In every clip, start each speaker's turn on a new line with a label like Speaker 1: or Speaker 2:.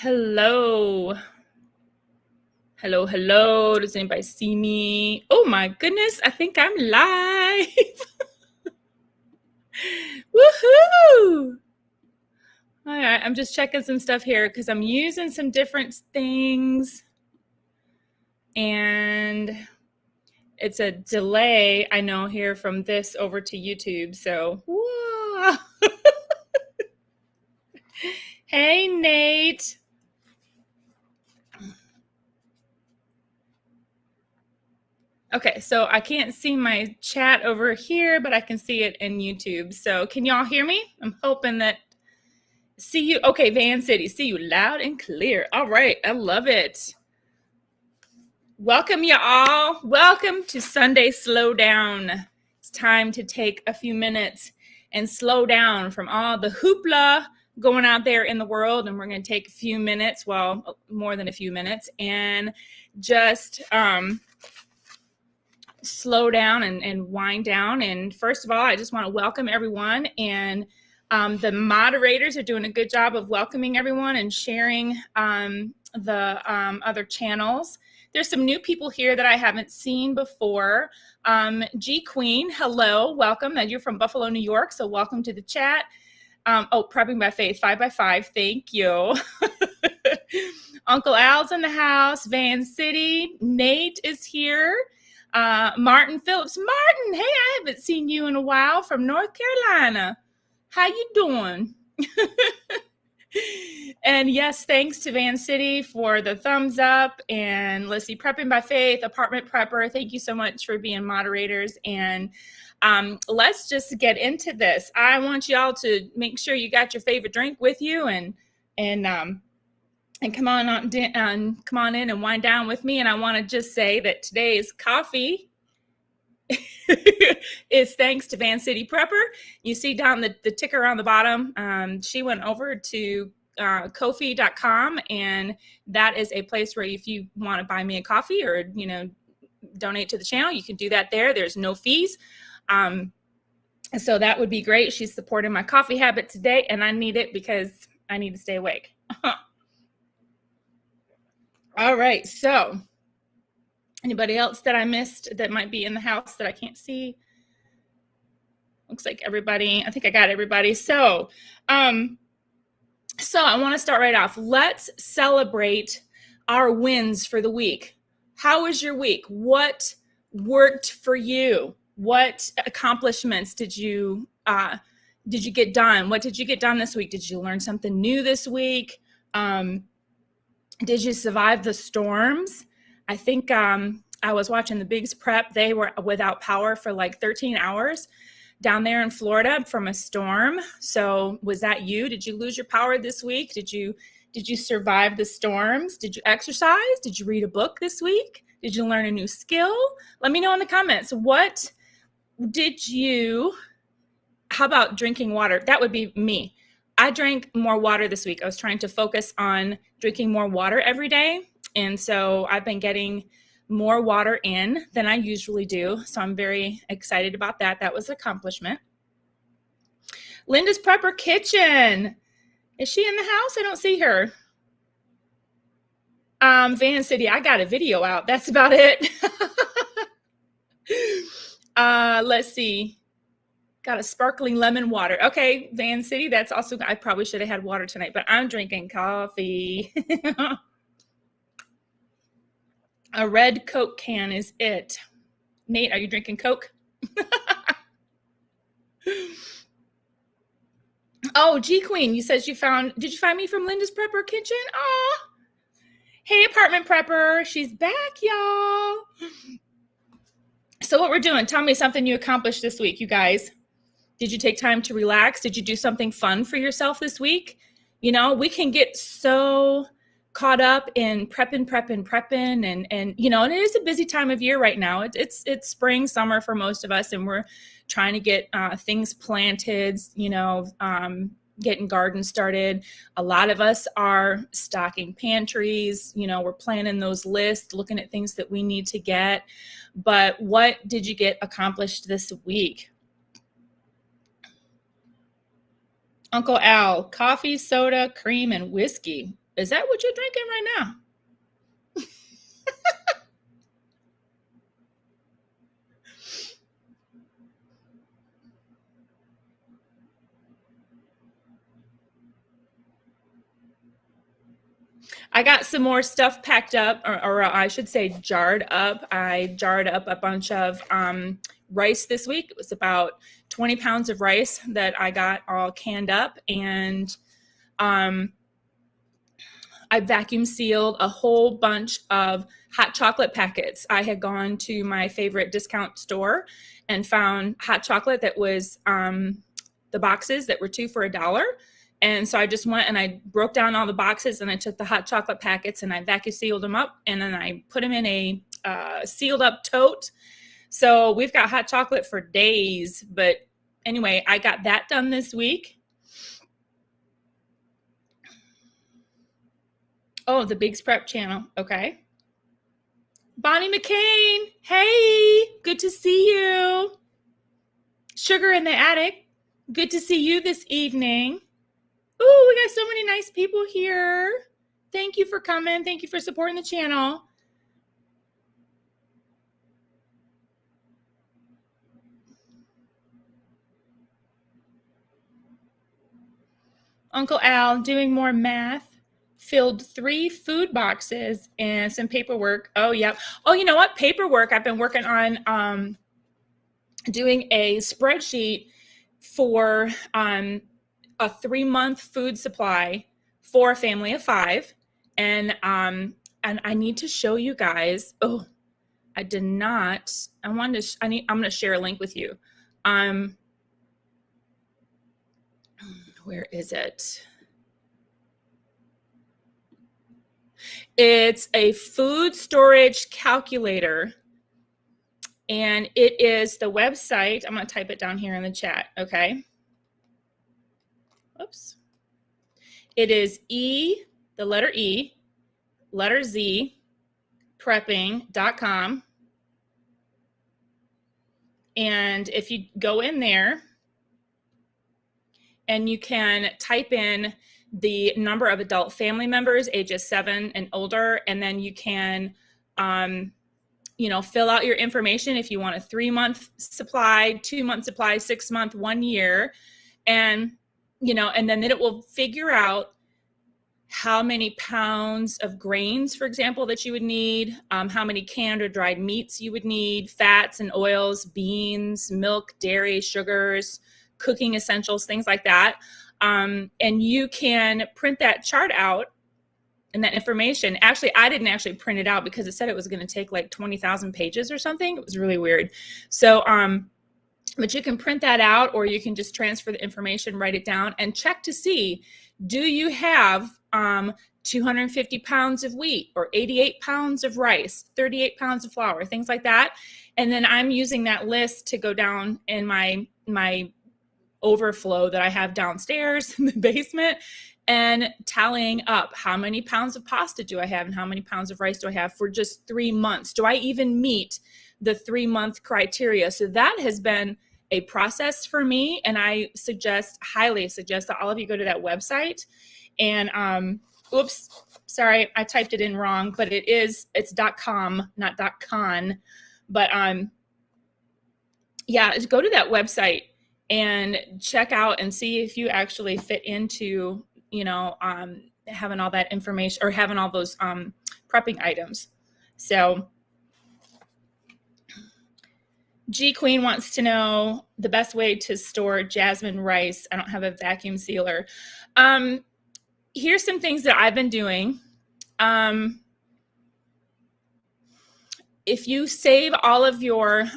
Speaker 1: Hello. Hello, hello. Does anybody see me? Oh my goodness, I think I'm live. Woohoo! All right, I'm just checking some stuff here because I'm using some different things and it's a delay, I know, here from this over to YouTube. So, whoa. Hey, Nate. Okay, so I can't see my chat over here, but I can see it in YouTube. So can y'all hear me? I'm hoping that see you. Okay, Van City, see you loud and clear. All right, I love it. Welcome y'all. Welcome to Sunday Slow Down. It's time to take a few minutes and slow down from all the hoopla going out there in the world. And we're going to take a few minutes, well, more than a few minutes, and just slow down and wind down. And first of all, I just want to welcome everyone. And the moderators are doing a good job of welcoming everyone and sharing the other channels. There's some new people here that I haven't seen before. G Queen, hello, welcome. You're from Buffalo, New York, so welcome to the chat. Prepping by Faith, 5x5, thank you. Uncle Al's in the house, Van City, Nate is here. Martin Phillips. Martin, hey, I haven't seen you in a while from North Carolina. How you doing? And yes, thanks to Van City for the thumbs up. And let's see, Prepping by Faith, Apartment Prepper, thank you so much for being moderators. And let's just get into this. I want y'all to make sure you got your favorite drink with you and come on in and wind down with me. And I want to just say that today's coffee is thanks to Van City Prepper. You see down the ticker on the bottom. She went over to Ko-fi.com, and that is a place where if you want to buy me a coffee or donate to the channel, you can do that there. There's no fees. So that would be great. She's supporting my coffee habit today, and I need it because I need to stay awake. All right, so anybody else that I missed that might be in the house that I can't see? Looks like everybody, I think I got everybody. So I want to start right off. Let's celebrate our wins for the week. How was your week? What worked for you? What accomplishments did you get done? What did you get done this week? Did you learn something new this week? Did you survive the storms? I think I was watching the Bigs Prep. They were without power for like 13 hours down there in Florida from a storm. So was that you? Did you lose your power this week? Did you survive the storms? Did you exercise? Did you read a book this week? Did you learn a new skill? Let me know in the comments. How about drinking water? That would be me. I drank more water this week. I was trying to focus on drinking more water every day. And so I've been getting more water in than I usually do. So I'm very excited about that. That was an accomplishment. Linda's Prepper Kitchen. Is she in the house? I don't see her. Van City, I got a video out. That's about it. Let's see. Got a sparkling lemon water. Okay, Van City, that's also, I probably should have had water tonight, but I'm drinking coffee. A red Coke can is it. Nate, are you drinking Coke? Oh, G Queen, you said did you find me from Linda's Prepper Kitchen? Aw. Hey, Apartment Prepper, she's back, y'all. So what we're doing, tell me something you accomplished this week, you guys. Did you take time to relax? Did you do something fun for yourself this week? We can get so caught up in prepping, and and it is a busy time of year right now. It's spring, summer for most of us, and we're trying to get things planted, getting gardens started. A lot of us are stocking pantries, we're planning those lists, looking at things that we need to get. But what did you get accomplished this week? Uncle Al, coffee, soda, cream, and whiskey. Is that what you're drinking right now? I got some more stuff packed up, or I should say jarred up. I jarred up a bunch of rice this week. It was about 20 pounds of rice that I got all canned up, and I vacuum sealed a whole bunch of hot chocolate packets. I had gone to my favorite discount store and found hot chocolate that was the boxes that were 2 for $1. And so I just went and I broke down all the boxes and I took the hot chocolate packets and I vacuum sealed them up and then I put them in a sealed up tote. So we've got hot chocolate for days. But anyway, I got that done this week. Oh, the Biggs Prep channel. Okay. Bonnie McCain. Hey, good to see you. Sugar in the Attic. Good to see you this evening. Ooh, we got so many nice people here. Thank you for coming. Thank you for supporting the channel. Uncle Al doing more math. Filled 3 food boxes and some paperwork. Oh, yep. Oh, you know what? Paperwork. I've been working on doing a spreadsheet for a 3-month food supply for a family of 5. And I need to show you guys. Oh, I did not. I'm going to share a link with you. Where is it? It's a food storage calculator, and it is the website. I'm going to type it down here in the chat, okay? Oops. It is the letter E, letter Z, prepping.com. And if you go in there and you can type in the number of adult family members, ages 7 and older, and then you can, fill out your information if you want a 3-month supply, 2-month supply, 6-month, 1 year, and then it will figure out how many pounds of grains, for example, that you would need, how many canned or dried meats you would need, fats and oils, beans, milk, dairy, sugars, cooking essentials, things like that. And you can print that chart out and that information. Actually, I didn't actually print it out because it said it was going to take like 20,000 pages or something. It was really weird. So, but you can print that out, or you can just transfer the information, write it down, and check to see, do you have 250 pounds of wheat, or 88 pounds of rice, 38 pounds of flour, things like that. And then I'm using that list to go down in my overflow that I have downstairs in the basement and tallying up how many pounds of pasta do I have and how many pounds of rice do I have for just 3 months. Do I even meet the 3-month criteria? So that has been a process for me, and I highly suggest that all of you go to that website. And oops, sorry, I typed it in wrong, but it's .com, not .con. But yeah, go to that website and check out and see if you actually fit into, having all that information or having all those prepping items. So G Queen wants to know the best way to store Jasmine rice. I don't have a vacuum sealer. Here's some things that I've been doing. If you save all of your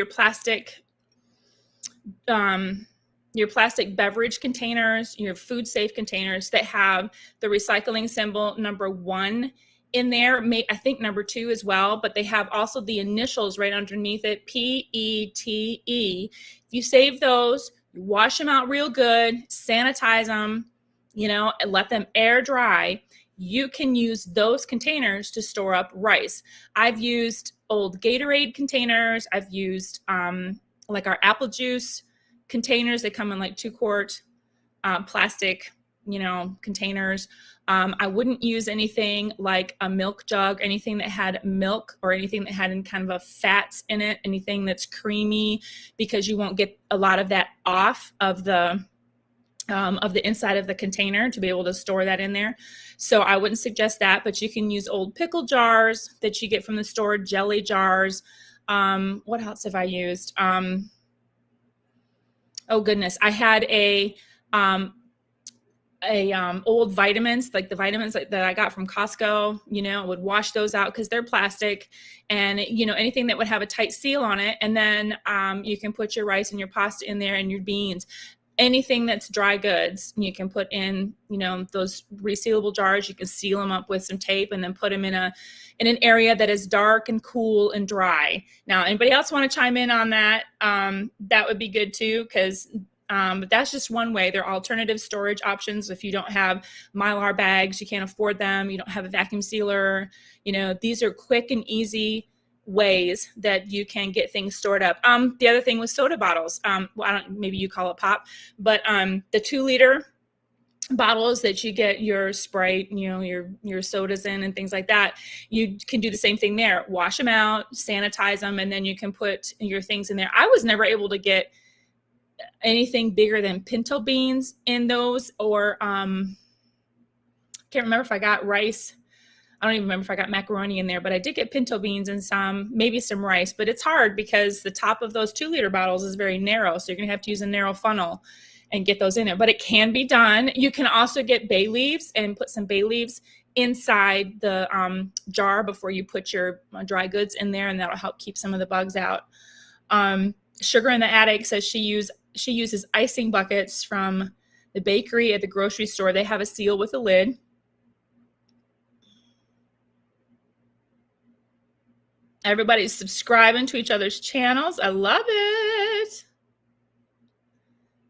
Speaker 1: plastic beverage containers, your food safe containers that have the recycling symbol number 1 in there, I think number 2 as well, but they have also the initials right underneath it, PETE. If you save those, you wash them out real good, sanitize them, and let them air dry, you can use those containers to store up rice. I've used old Gatorade containers. I've used like our apple juice containers. They come in like 2-quart plastic containers. I wouldn't use anything like a milk jug, anything that had milk or anything that had any kind of a fats in it, anything that's creamy, because you won't get a lot of that off of the inside of the container to be able to store that in there. So I wouldn't suggest that, but you can use old pickle jars that you get from the store, jelly jars. What else have I used? Oh goodness, I had old vitamins, like the vitamins that I got from Costco, I would wash those out because they're plastic, and anything that would have a tight seal on it. And then you can put your rice and your pasta in there and your beans. Anything that's dry goods, you can put in, those resealable jars. You can seal them up with some tape and then put them in an area that is dark and cool and dry. Now, anybody else want to chime in on that? That would be good too, because but that's just one way. There are alternative storage options. If you don't have Mylar bags, you can't afford them, you don't have a vacuum sealer, these are quick and easy ways that you can get things stored up. The other thing was soda bottles. Maybe you call it pop, but the 2-liter bottles that you get your Sprite, your sodas in and things like that, you can do the same thing there. Wash them out, sanitize them, and then you can put your things in there. I was never able to get anything bigger than pinto beans in those, or can't remember if I got rice. I don't even remember if I got macaroni in there, but I did get pinto beans and maybe some rice. But it's hard because the top of those 2-liter bottles is very narrow, so you're gonna have to use a narrow funnel and get those in there. But it can be done. You can also get bay leaves and put some bay leaves inside the jar before you put your dry goods in there, and that'll help keep some of the bugs out. Sugar in the Attic says she uses icing buckets from the bakery at the grocery store. They have a seal with a lid. Everybody's subscribing to each other's channels. I love it.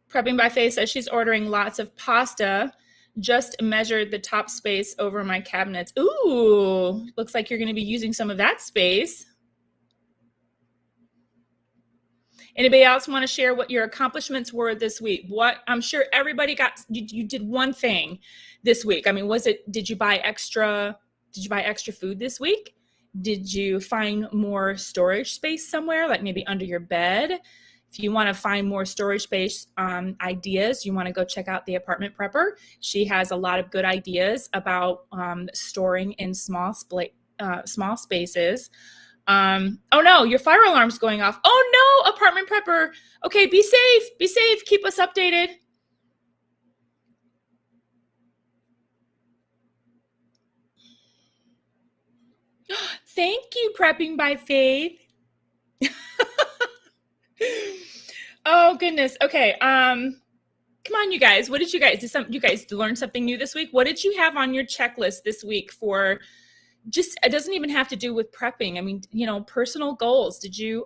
Speaker 1: Prepping by Faith says she's ordering lots of pasta. Just measured the top space over my cabinets. Ooh, looks like you're going to be using some of that space. Anybody else want to share what your accomplishments were this week? I'm sure everybody you did one thing this week. I mean, did you buy extra food this week? Did you find more storage space somewhere, like maybe under your bed? If you want to find more storage space ideas, you want to go check out the Apartment Prepper. She has a lot of good ideas about storing in small spaces. Oh no, your fire alarm's going off. Oh no, Apartment Prepper. Okay, be safe, keep us updated. Thank you, Prepping by Faith. Oh goodness. Okay. Come on, you guys. What did you guys you guys learn something new this week? What did you have on your checklist this week for it doesn't even have to do with prepping. I mean, personal goals. Did you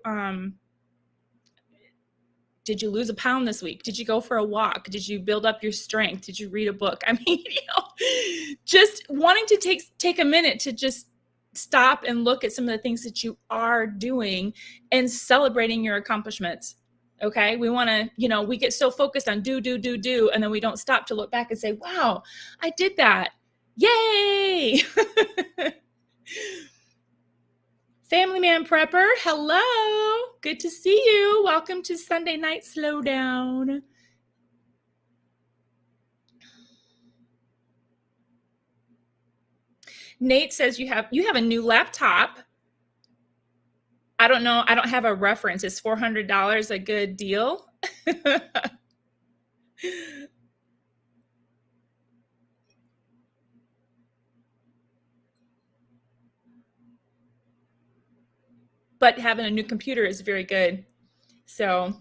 Speaker 1: lose a pound this week? Did you go for a walk? Did you build up your strength? Did you read a book? I mean, just wanting to take a minute to just stop and look at some of the things that you are doing and celebrating your accomplishments. Okay. We want to, we get so focused on do, and then we don't stop to look back and say, wow, I did that. Yay. Family Man Prepper, hello. Good to see you. Welcome to Sunday Night Slowdown. Nate says you have a new laptop. I don't know. I don't have a reference. Is $400 a good deal? But having a new computer is very good. So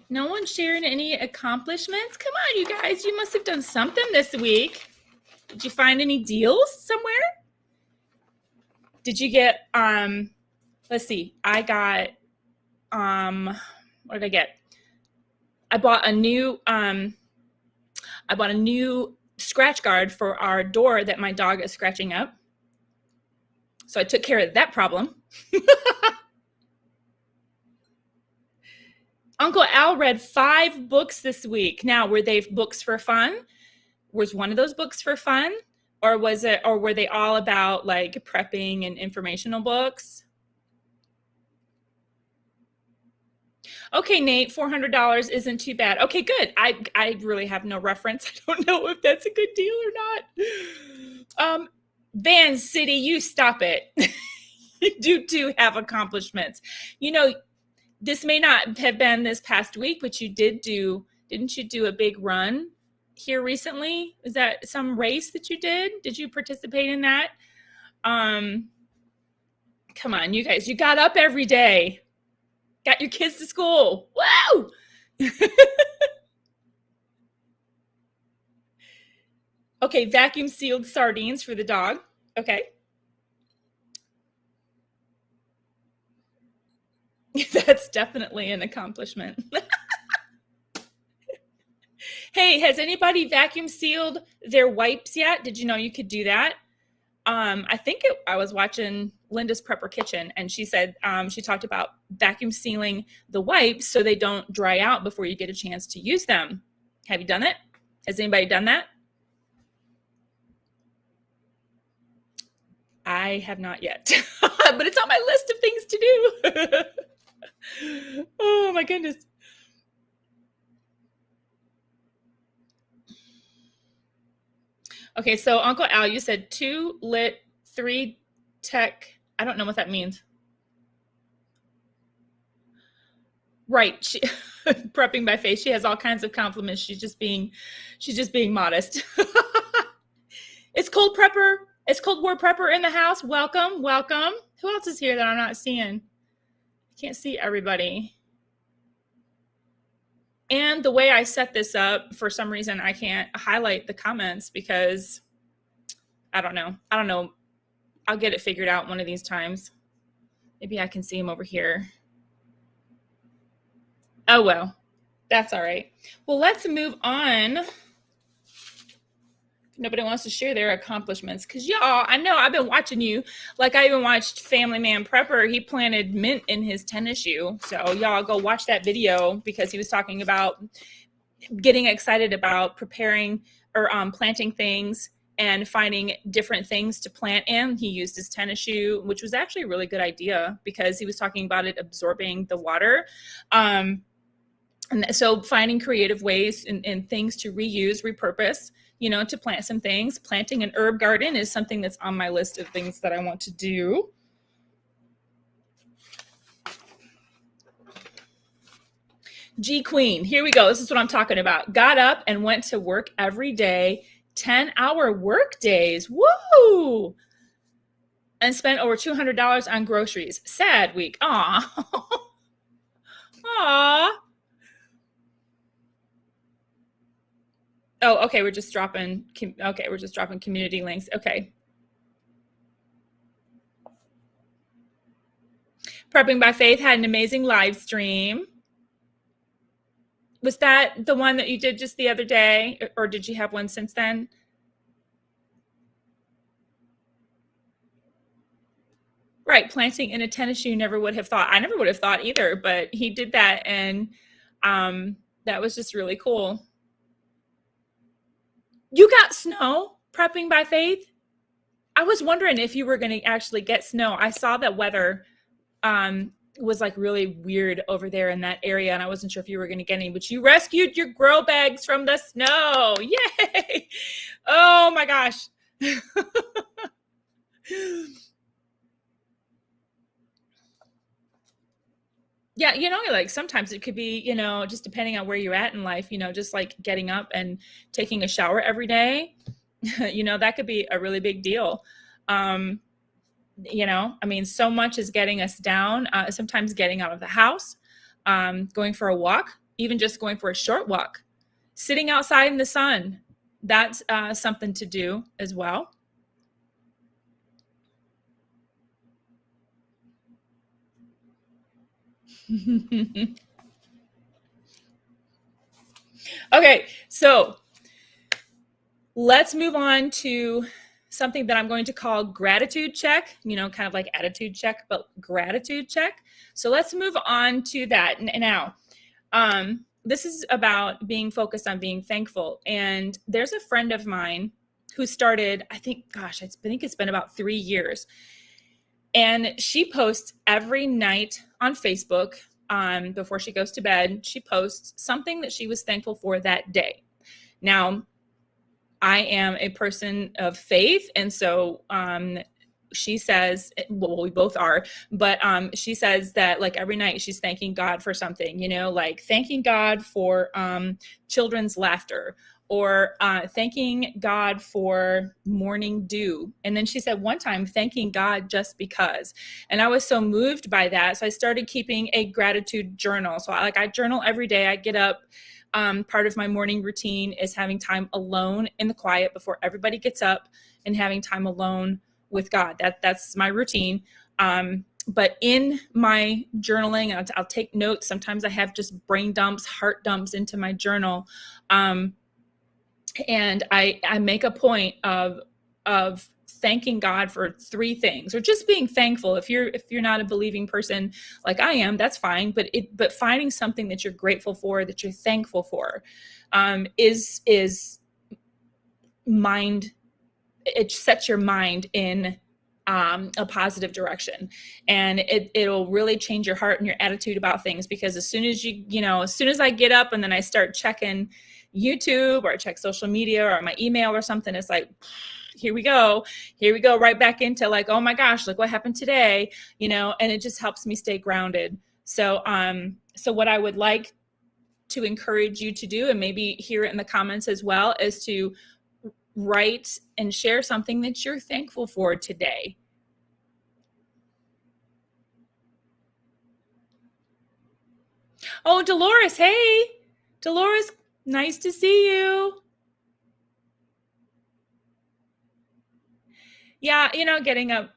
Speaker 1: no one's sharing any accomplishments. Come on, you guys. You must have done something this week. Did you find any deals somewhere? Did you get, let's see. I got, what did I get? I bought a new scratch guard for our door that my dog is scratching up. So I took care of that problem. Uncle Al read 5 books this week. Now, were they books for fun? Was one of those books for fun? Or were they all about like prepping and informational books? Okay, Nate, $400 isn't too bad. Okay, good. I really have no reference. I don't know if that's a good deal or not. Van City, you stop it. You do have accomplishments. You know, this may not have been this past week, but didn't you do a big run here recently? Is that some race that you did? Did you participate in that? Come on, you guys, you got up every day. Got your kids to school. Woo! Okay, vacuum sealed sardines for the dog. Okay. That's definitely an accomplishment. Hey, has anybody vacuum sealed their wipes yet? Did you know you could do that? I was watching Linda's Prepper Kitchen, and she said she talked about vacuum sealing the wipes so they don't dry out before you get a chance to use them. Have you done it? Has anybody done that? I have not yet, but it's on my list of things to do. Oh my goodness. Okay, so Uncle Al, you said 2 lit, 3 tech. I don't know what that means. Right. Prepping by faith. She has all kinds of compliments. She's just being modest. It's Cold Prepper. It's Cold War Prepper in the house. Welcome, welcome. Who else is here that I'm not seeing? I can't see everybody. And the way I set this up, for some reason, I can't highlight the comments because I don't know. I'll get it figured out one of these times. Maybe I can see them over here. Oh, well, that's all right. Well, let's move on. Nobody wants to share their accomplishments because y'all, I know I've been watching you. Like I even watched Family Man Prepper. He planted mint in his tennis shoe. So y'all go watch that video because he was talking about getting excited about preparing or planting things and finding different things to plant in. He used his tennis shoe, which was actually a really good idea because he was talking about it absorbing the water. And so finding creative ways and things to reuse, repurpose, to plant some things. Planting an herb garden is something that's on my list of things that I want to do. G Queen, here we go. This is what I'm talking about. Got up and went to work every day, 10-hour work days. Woo! And spent over $200 on groceries. Sad week. Aw. Aw. Oh, okay. We're just dropping community links. Okay. Prepping by Faith had an amazing live stream. Was that the one that you did just the other day, or did you have one since then? Right. Planting in a tennis shoe, never would have thought. I never would have thought either, but he did that. And that was just really cool. You got snow prepping by Faith? I was wondering if you were going to actually get snow. I saw that weather was like really weird over there in that area, and I wasn't sure if you were going to get any, but you rescued your grow bags from the snow. Yay! Oh my gosh. Yeah, like sometimes it could be, just depending on where you're at in life, just like getting up and taking a shower every day, that could be a really big deal. So much is getting us down, sometimes getting out of the house, going for a walk, even just going for a short walk, sitting outside in the sun. That's something to do as well. Okay, so let's move on to something that I'm going to call gratitude check, kind of like attitude check, but gratitude check. So let's move on to that. Now, This is about being focused on being thankful. And there's a friend of mine who started, I think it's been about 3 years. And she posts every night on Facebook, before she goes to bed. She posts something that she was thankful for that day. Now, I am a person of faith, and so she says, well, we both are, but she says that like every night she's thanking God for something, like thanking God for children's laughter, or thanking God for morning dew. And then she said one time, thanking God just because. And I was so moved by that. So I started keeping a gratitude journal. So I journal every day. I get up. Part of my morning routine is having time alone in the quiet before everybody gets up, and having time alone with God. That's my routine. But in my journaling, I'll take notes. Sometimes I have just brain dumps, heart dumps into my journal. And I make a point of thanking God for 3 things, or just being thankful. If you're not a believing person like I am, that's fine. But finding something that you're grateful for, that you're thankful for, is mind. It sets your mind in a positive direction, and it'll really change your heart and your attitude about things. Because as soon as I get up and then I start checking YouTube, or I check social media or my email or something, it's like, here we go right back into like, oh my gosh, look what happened today, and it just helps me stay grounded. So what I would like to encourage you to do, and maybe hear it in the comments as well, is to write and share something that you're thankful for today. Oh, Dolores, hey. Dolores, nice to see you. Yeah, getting up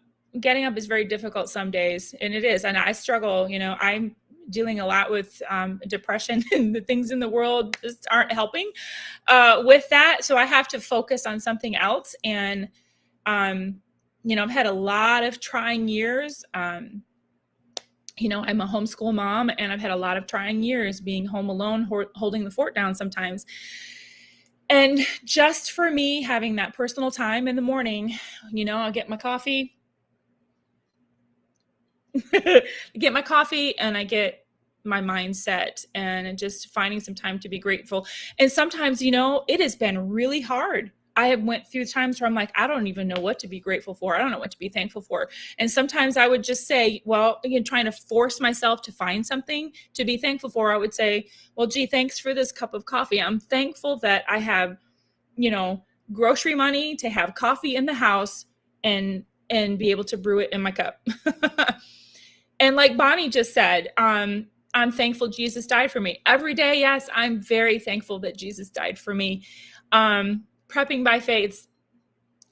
Speaker 1: is very difficult some days, and it is. And I struggle, I'm dealing a lot with depression, and the things in the world just aren't helping with that. So I have to focus on something else. And, I've had a lot of trying years. I'm a homeschool mom, and I've had a lot of trying years being home alone, holding the fort down sometimes. And just for me, having that personal time in the morning, I'll get my coffee, and I get my mindset, and just finding some time to be grateful. And sometimes, it has been really hard. I have went through times where I'm like, I don't even know what to be grateful for. I don't know what to be thankful for. And sometimes I would just say, well, trying to force myself to find something to be thankful for. I would say, well, gee, thanks for this cup of coffee. I'm thankful that I have, grocery money to have coffee in the house, and be able to brew it in my cup. And like Bonnie just said, I'm thankful Jesus died for me every day. Yes, I'm very thankful that Jesus died for me. Prepping by faith,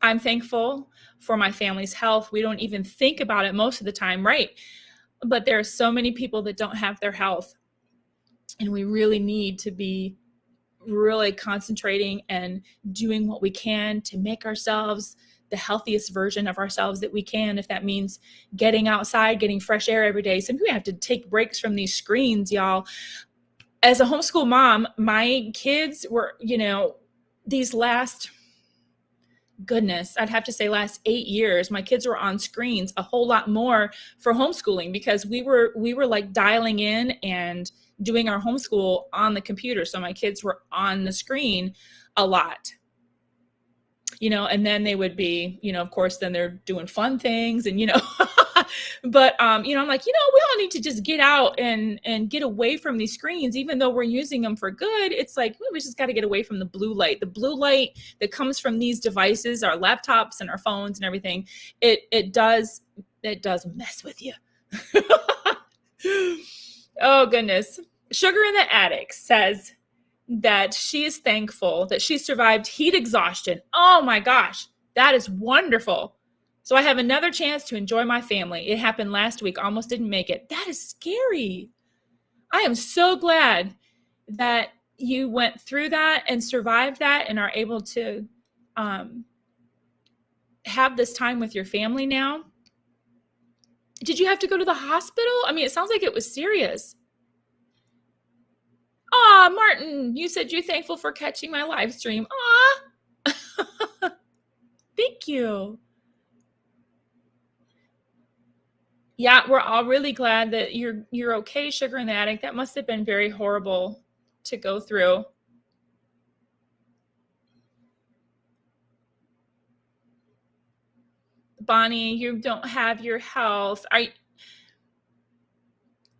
Speaker 1: I'm thankful for my family's health. We don't even think about it most of the time, right? But there are so many people that don't have their health, and we really need to be really concentrating and doing what we can to make ourselves the healthiest version of ourselves that we can. If that means getting outside, getting fresh air every day. Some people have to take breaks from these screens, y'all. As a homeschool mom, my kids were, these last 8 years, my kids were on screens a whole lot more for homeschooling, because we were like dialing in and doing our homeschool on the computer. So my kids were on the screen a lot, and then they would be, of course, then they're doing fun things, and, but, I'm like, we all need to just get out and get away from these screens. Even though we're using them for good, it's like, we just got to get away from the blue light that comes from these devices, our laptops and our phones and everything. It does mess with you. Oh goodness. Sugar in the Attic says that she is thankful that she survived heat exhaustion. Oh my gosh, that is wonderful. So I have another chance to enjoy my family. It happened last week, almost didn't make it. That is scary. I am so glad that you went through that and survived that, and are able to have this time with your family now. Did you have to go to the hospital? I mean, it sounds like it was serious. Aw, Martin, you said you're thankful for catching my live stream. Aw. Thank you. Yeah, we're all really glad that you're okay, Sugar in the Attic. That must have been very horrible to go through. Bonnie, you don't have your health.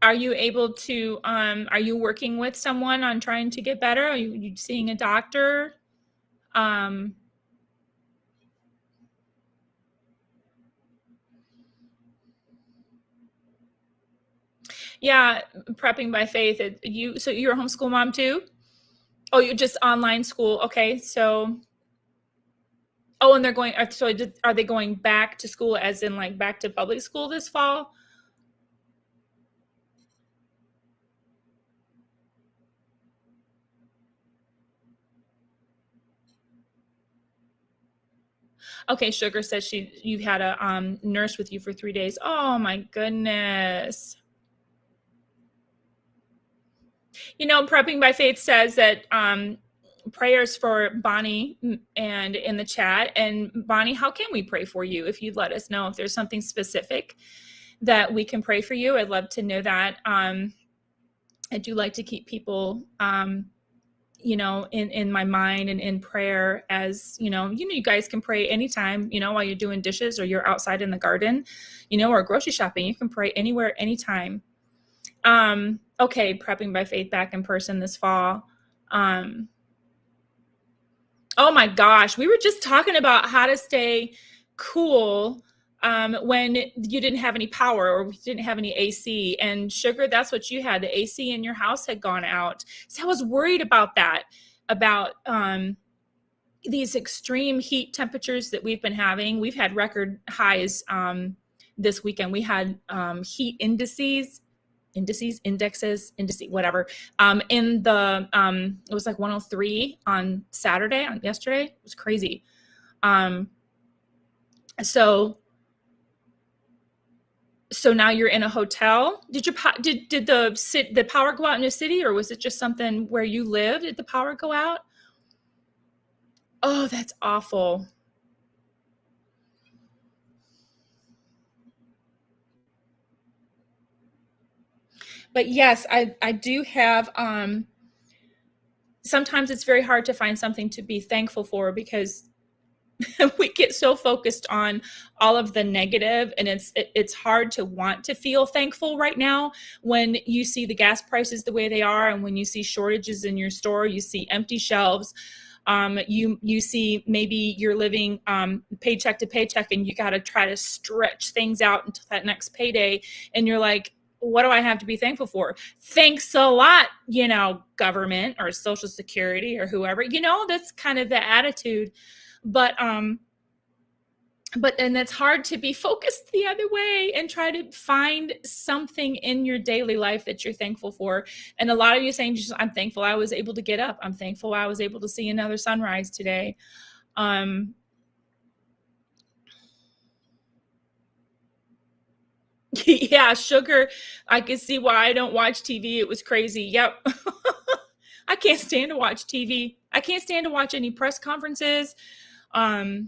Speaker 1: Are you able to are you working with someone on trying to get better? Are you seeing a doctor? Um yeah, prepping by faith. So you're a homeschool mom too? Oh, you're just online school. Okay. So oh, and they're going so are they going back to school as in like back to public school this fall? Okay, Sugar says you had a nurse with you for 3 days. Oh my goodness. You know, Prepping by Faith says that prayers for Bonnie and in the chat. And Bonnie, how can we pray for you? If you'd let us know if there's something specific that we can pray for you, I'd love to know that. I do like to keep people you know, in my mind and in prayer, as you guys can pray anytime, while you're doing dishes or you're outside in the garden, or grocery shopping. You can pray anywhere, anytime. Okay, Prepping by Faith back in person this fall. Oh my gosh, we were just talking about how to stay cool when you didn't have any power or we didn't have any AC. And Sugar, that's what you had. The AC in your house had gone out. So I was worried about that, about these extreme heat temperatures that we've been having. We've had record highs this weekend. We had heat indexes, whatever. In the it was like 103 on Saturday, on yesterday. It was crazy. So now you're in a hotel. Did the power go out in the city, or was it just something where you live? Did the power go out? Oh, that's awful. But yes, I do have sometimes it's very hard to find something to be thankful for, because we get so focused on all of the negative, and it's hard to want to feel thankful right now when you see the gas prices the way they are, and when you see shortages in your store, you see empty shelves. You see maybe you're living paycheck to paycheck, and you got to try to stretch things out until that next payday, and you're like, what do I have to be thankful for? Thanks a lot, government or Social Security or whoever. That's kind of the attitude. But and it's hard to be focused the other way and try to find something in your daily life that you're thankful for. And a lot of you saying, I'm thankful I was able to get up. I'm thankful I was able to see another sunrise today. Yeah, Sugar, I can see why I don't watch TV. It was crazy. Yep. I can't stand to watch TV. I can't stand to watch any press conferences. I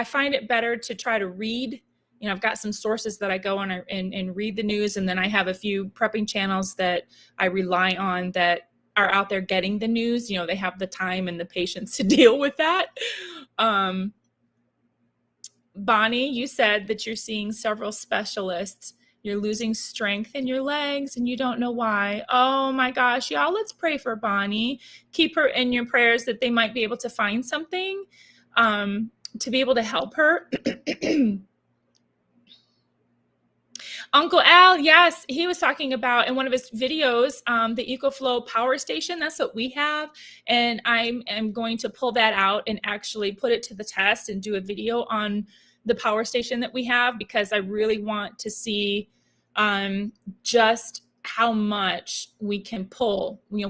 Speaker 1: find it better to try to read. I've got some sources that I go on and read the news, and then I have a few prepping channels that I rely on that are out there getting the news. They have the time and the patience to deal with that. Bonnie, you said that you're seeing several specialists. You're losing strength in your legs and you don't know why. Oh my gosh, y'all, let's pray for Bonnie. Keep her in your prayers that they might be able to find something to be able to help her. Uncle Al, yes, he was talking about in one of his videos, the EcoFlow power station. That's what we have. And I am going to pull that out and actually put it to the test and do a video on the power station that we have, because I really want to see just how much we can pull. I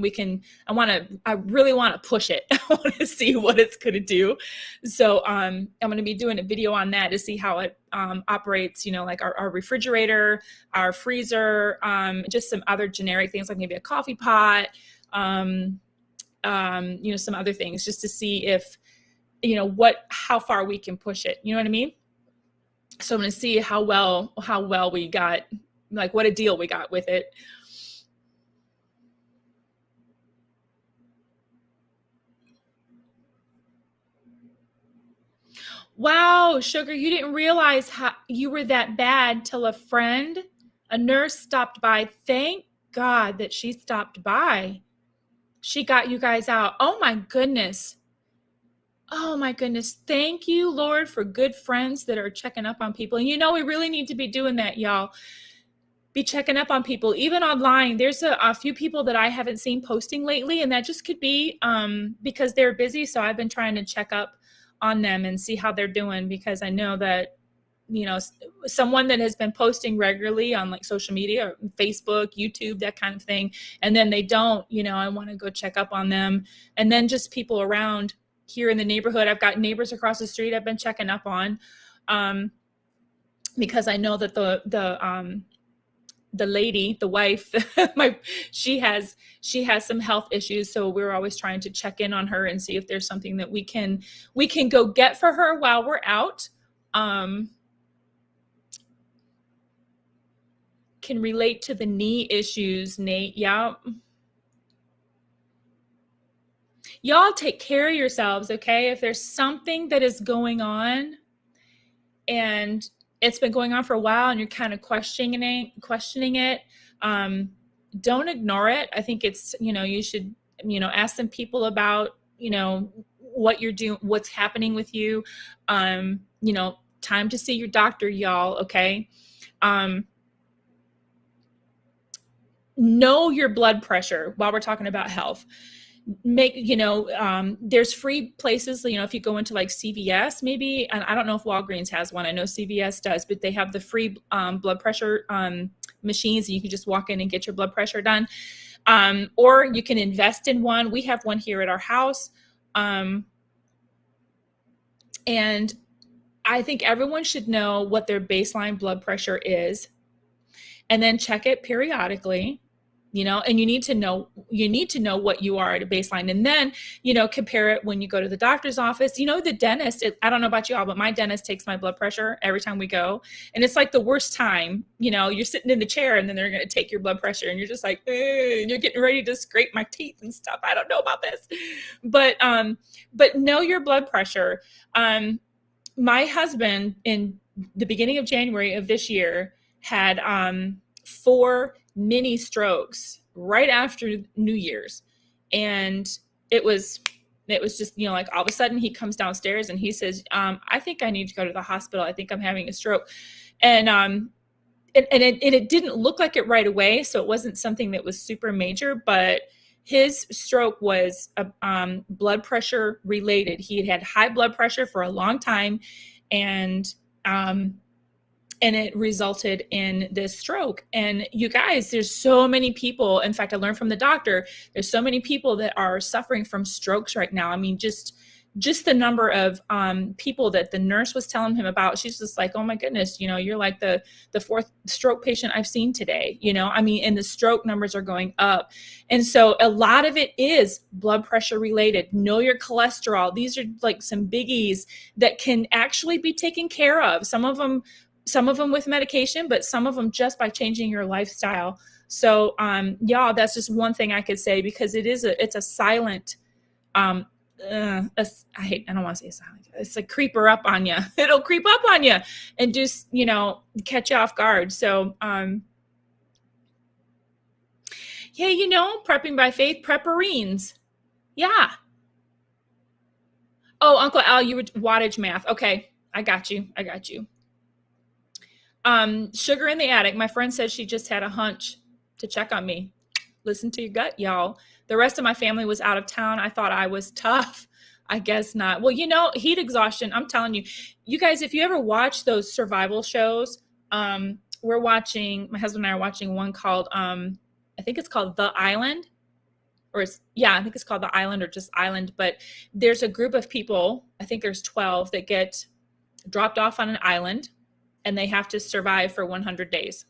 Speaker 1: really want to push it. I want to see what it's going to do. So I'm going to be doing a video on that to see how it operates, like our refrigerator, our freezer, just some other generic things like maybe a coffee pot, some other things, just to see if, how far we can push it. You know what I mean? So I'm going to see how well we got, like what a deal we got with it. Wow, Sugar, you didn't realize how you were that bad till a nurse stopped by. Thank God that she stopped by. She got you guys out. Oh my goodness. Oh my goodness. Thank you, Lord, for good friends that are checking up on people. And we really need to be doing that, y'all. Be checking up on people, even online. There's a few people that I haven't seen posting lately, and that just could be because they're busy. So I've been trying to check up on them and see how they're doing, because I know that, someone that has been posting regularly on like social media or Facebook, YouTube, that kind of thing, and then they don't, I want to go check up on them. And then just people around here in the neighborhood. I've got neighbors across the street I've been checking up on, because I know that the lady, the wife, she has some health issues. So we're always trying to check in on her and see if there's something that we can go get for her while we're out. Can relate to the knee issues, Nate. Yeah. Y'all take care of yourselves, okay? If there's something that is going on and it's been going on for a while and you're kind of questioning it, don't ignore it. I think it's, you should, ask some people about, what you're doing, what's happening with you. Time to see your doctor, y'all, okay? Know your blood pressure while we're talking about health. There's free places, if you go into like CVS maybe, and I don't know if Walgreens has one. I know CVS does, but they have the free blood pressure machines, and you can just walk in and get your blood pressure done. Or you can invest in one. We have one here at our house. And I think everyone should know what their baseline blood pressure is, and then check it periodically. And you need to know what you are at a baseline, and then, compare it when you go to the doctor's office. The dentist, I don't know about y'all, but my dentist takes my blood pressure every time we go. And it's like the worst time, you're sitting in the chair and then they're going to take your blood pressure and you're just like, and you're getting ready to scrape my teeth and stuff. I don't know about this, but know your blood pressure. My husband in the beginning of January of this year had 4 mini strokes right after New Year's. And it was just, like all of a sudden he comes downstairs and he says, I think I need to go to the hospital. I think I'm having a stroke. And it didn't look like it right away. So it wasn't something that was super major, but his stroke was blood pressure related. He had high blood pressure for a long time, and it resulted in this stroke. And you guys, there's so many people. In fact, I learned from the doctor, there's so many people that are suffering from strokes right now. I mean, just the number of people that the nurse was telling him about, she's just like, oh my goodness, you're like the 4th stroke patient I've seen today, and the stroke numbers are going up. And so a lot of it is blood pressure related. Know your cholesterol. These are like some biggies that can actually be taken care of. Some of them with medication, but some of them just by changing your lifestyle. So, y'all, that's just one thing I could say, because it's a silent, I don't want to say silent. It's a creeper up on you. It'll creep up on you and just, catch you off guard. So, prepping by faith, prepperines. Yeah. Oh, Uncle Al, you were wattage math. Okay. I got you. Sugar in the attic. My friend said she just had a hunch to check on me. Listen to your gut, y'all. The rest of my family was out of town. I thought I was tough. I guess not. Well, heat exhaustion. I'm telling you, you guys, if you ever watch those survival shows, my husband and I are watching one called I think it's called The Island, I think it's called The Island or just Island, but there's a group of people, I think there's 12 that get dropped off on an island and they have to survive for 100 days.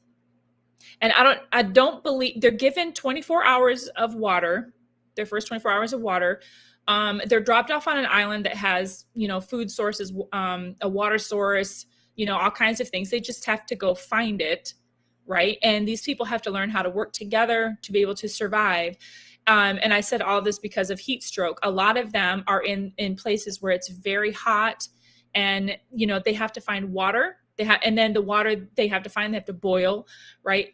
Speaker 1: And I don't believe they're given 24 hours of water, their first 24 hours of water. They're dropped off on an island that has, food sources, a water source, all kinds of things. They just have to go find it. Right. And these people have to learn how to work together to be able to survive. And I said all this because of heat stroke. A lot of them are in places where it's very hot and, they have to find water. And then the water they have to boil. Right.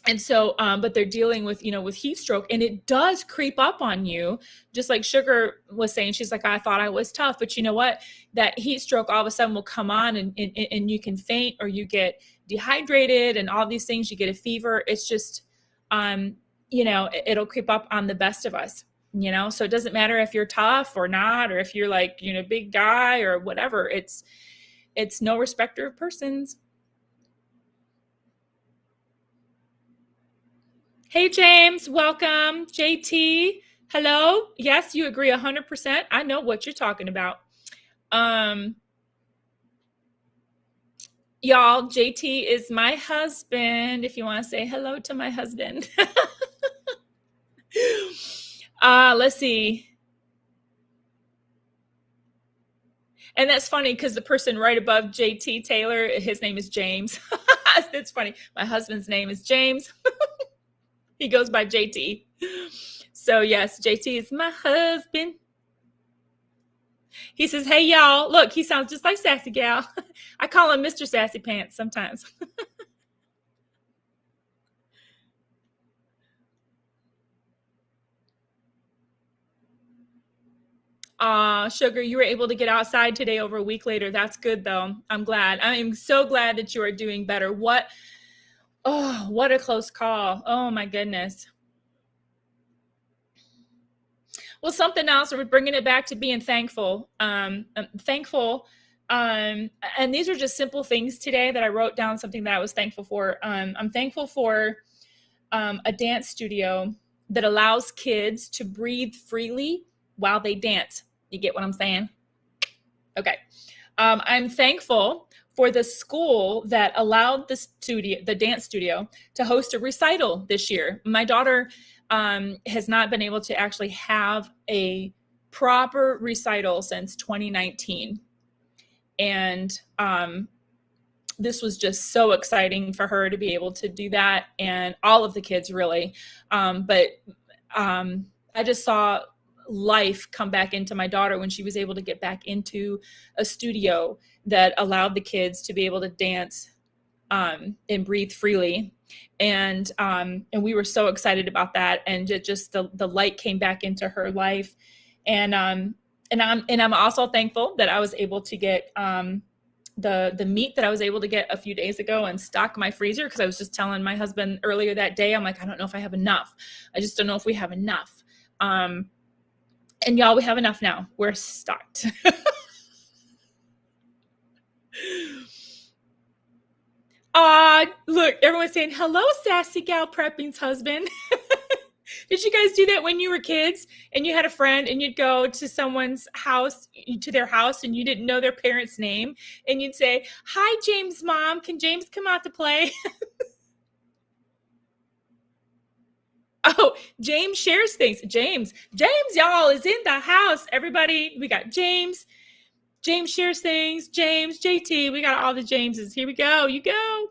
Speaker 1: And so, but they're dealing with, with heat stroke, and it does creep up on you. Just like Sugar was saying, she's like, I thought I was tough, but you know what? That heat stroke all of a sudden will come on and you can faint or you get dehydrated and all these things. You get a fever. It's just, it'll creep up on the best of us, so it doesn't matter if you're tough or not, or if you're like, big guy or whatever. It's no respecter of persons. Hey, James, welcome. JT, hello. Yes, you agree 100%. I know what you're talking about. Y'all, JT is my husband, if you want to say hello to my husband. Let's see. And that's funny because the person right above JT Taylor, his name is James. It's funny. My husband's name is James. He goes by JT. So yes, JT is my husband. He says, hey, y'all. Look, he sounds just like Sassy Gal. I call him Mr. Sassy Pants sometimes. Sugar, you were able to get outside today over a week later. That's good, though. I'm glad. I'm so glad that you are doing better. What a close call. Oh, my goodness. Well, something else, we're bringing it back to being thankful. I'm thankful. And these are just simple things today that I wrote down, something that I was thankful for. I'm thankful for a dance studio that allows kids to breathe freely while they dance. You get what I'm saying? Okay. I'm thankful for the school that allowed the dance studio, to host a recital this year. My daughter has not been able to actually have a proper recital since 2019. And this was just so exciting for her to be able to do that, and all of the kids really. But I just saw life come back into my daughter when she was able to get back into a studio that allowed the kids to be able to dance and breathe freely. And we were so excited about that. And just the light came back into her life. And I'm also thankful that I was able to get the meat that I was able to get a few days ago and stock my freezer, because I was just telling my husband earlier that day, I'm like, I don't know if I have enough. I just don't know if we have enough. And y'all, we have enough now. We're stocked. Look, everyone's saying, hello, Sassy Gal Prepping's husband. Did you guys do that when you were kids and you had a friend and you'd go to someone's house, to their house, and you didn't know their parent's name, and you'd say, hi, James' mom, can James come out to play? Oh, James shares things. James, y'all, is in the house. Everybody, we got James. James shares things. James, JT, we got all the Jameses. Here we go. You go.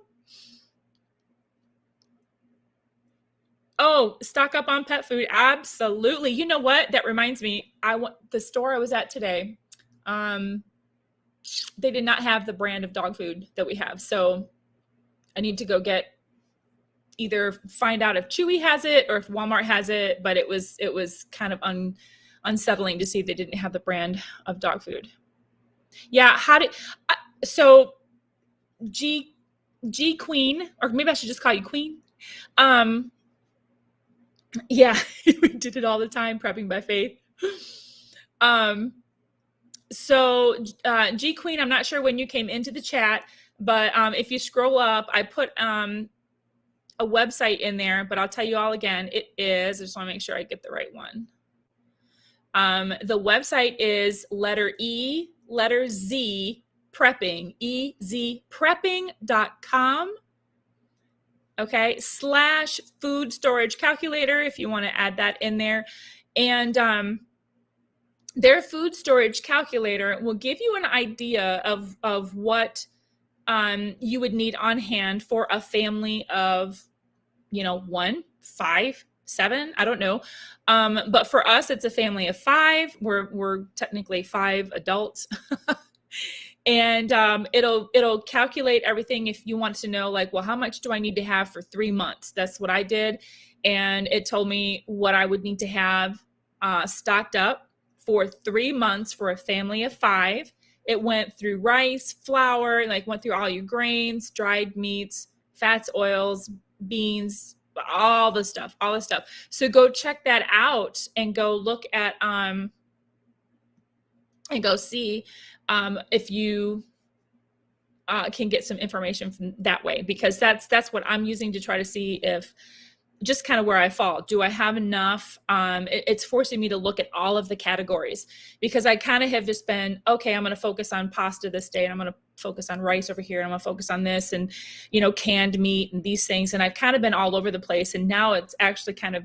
Speaker 1: Oh, stock up on pet food. Absolutely. You know what? That reminds me. The store I was at today, they did not have the brand of dog food that we have. So I need to go either find out if Chewy has it or if Walmart has it. But it was kind of unsettling to see they didn't have the brand of dog food. Yeah. So G Queen, or maybe I should just call you Queen. Yeah, we did it all the time, prepping by faith. So G Queen, I'm not sure when you came into the chat, but if you scroll up, I put a website in there, but I'll tell you all again. It is, I just want to make sure I get the right one. The website is letter E, letter Z, prepping, ezprepping.com. Okay, / food storage calculator, if you want to add that in there. And their food storage calculator will give you an idea of what you would need on hand for a family of, 1, 5, 7, I don't know. But for us, it's a family of 5. We're technically 5 adults. And it'll calculate everything. If you want to know, like, well, how much do I need to have for 3 months? That's what I did. And it told me what I would need to have stocked up for 3 months for a family of 5. It went through rice, flour, like went through all your grains, dried meats, fats, oils, beans, all the stuff. So go check that out and go look at, and go see if you can get some information from that way, because that's what I'm using to try to see if just kind of where I fall. Do I have enough? It's forcing me to look at all of the categories, because I kind of have just been, okay, I'm going to focus on pasta this day, and I'm going to focus on rice over here, and I'm going to focus on this, and, canned meat and these things. And I've kind of been all over the place. And now it's actually kind of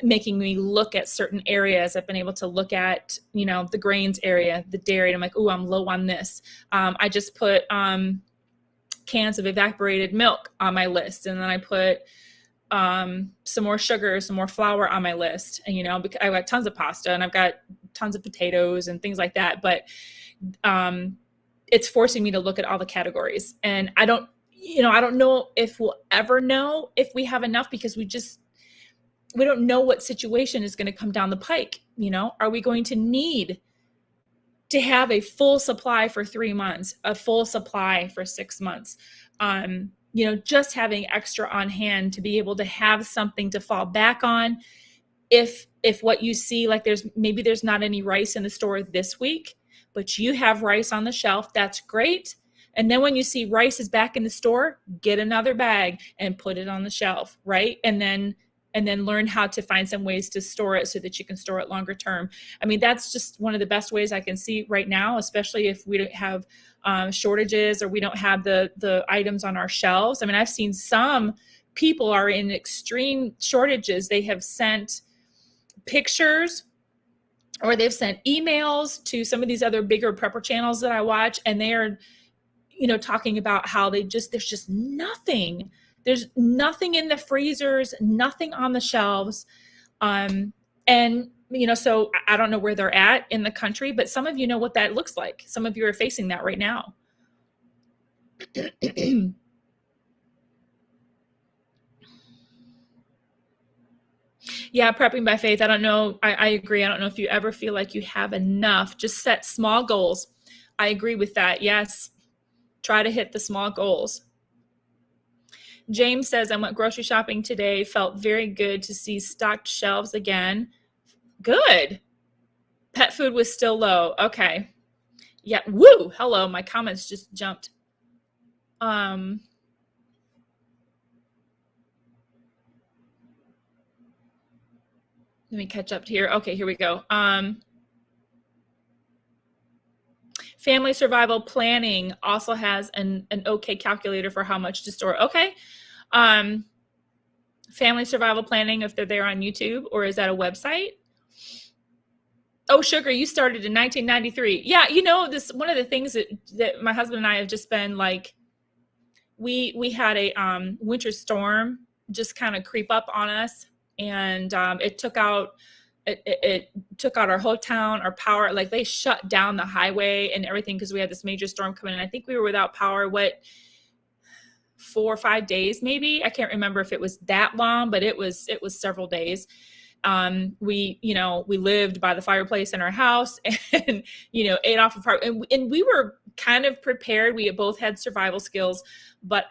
Speaker 1: making me look at certain areas. I've been able to look at, the grains area, the dairy, and I'm like, oh, I'm low on this. I just put cans of evaporated milk on my list. And then I put some more sugar, some more flour on my list. And, because I've got tons of pasta and I've got tons of potatoes and things like that. But it's forcing me to look at all the categories. And I don't know if we'll ever know if we have enough, because we don't know what situation is going to come down the pike. Are we going to need to have a full supply for 3 months, a full supply for 6 months? Just having extra on hand to be able to have something to fall back on. If what you see, like there's not any rice in the store this week, but you have rice on the shelf, that's great. And then when you see rice is back in the store, get another bag and put it on the shelf, right? And then learn how to find some ways to store it so that you can store it longer term. I mean, that's just one of the best ways I can see right now, especially if we don't have shortages or we don't have the items on our shelves. I mean, I've seen some people are in extreme shortages. They have sent pictures or they've sent emails to some of these other bigger prepper channels that I watch, and they are, talking about how there's just nothing. There's nothing in the freezers, nothing on the shelves. And, so I don't know where they're at in the country, but some of you know what that looks like. Some of you are facing that right now. Yeah, prepping by faith. I don't know. I agree. I don't know if you ever feel like you have enough. Just set small goals. I agree with that. Yes. Try to hit the small goals. James says, I went grocery shopping today. Felt very good to see stocked shelves again. Good. Pet food was still low. Okay. Yeah. Woo. Hello. My comments just jumped. Let me catch up here. Okay, here we go. Family survival planning also has an okay calculator for how much to store. Okay. Family survival planning, if they're there on YouTube, or is that a website? Oh, sugar, you started in 1993. Yeah, this one of the things that my husband and I have just been like, we had a winter storm just kind of creep up on us, and it took out our whole town, our power. Like they shut down the highway and everything because we had this major storm coming in. I think we were without power 4 or 5 days, maybe. I can't remember if it was that long, but it was several days. We lived by the fireplace in our house and, ate off of fire. And we were kind of prepared. We both had survival skills, but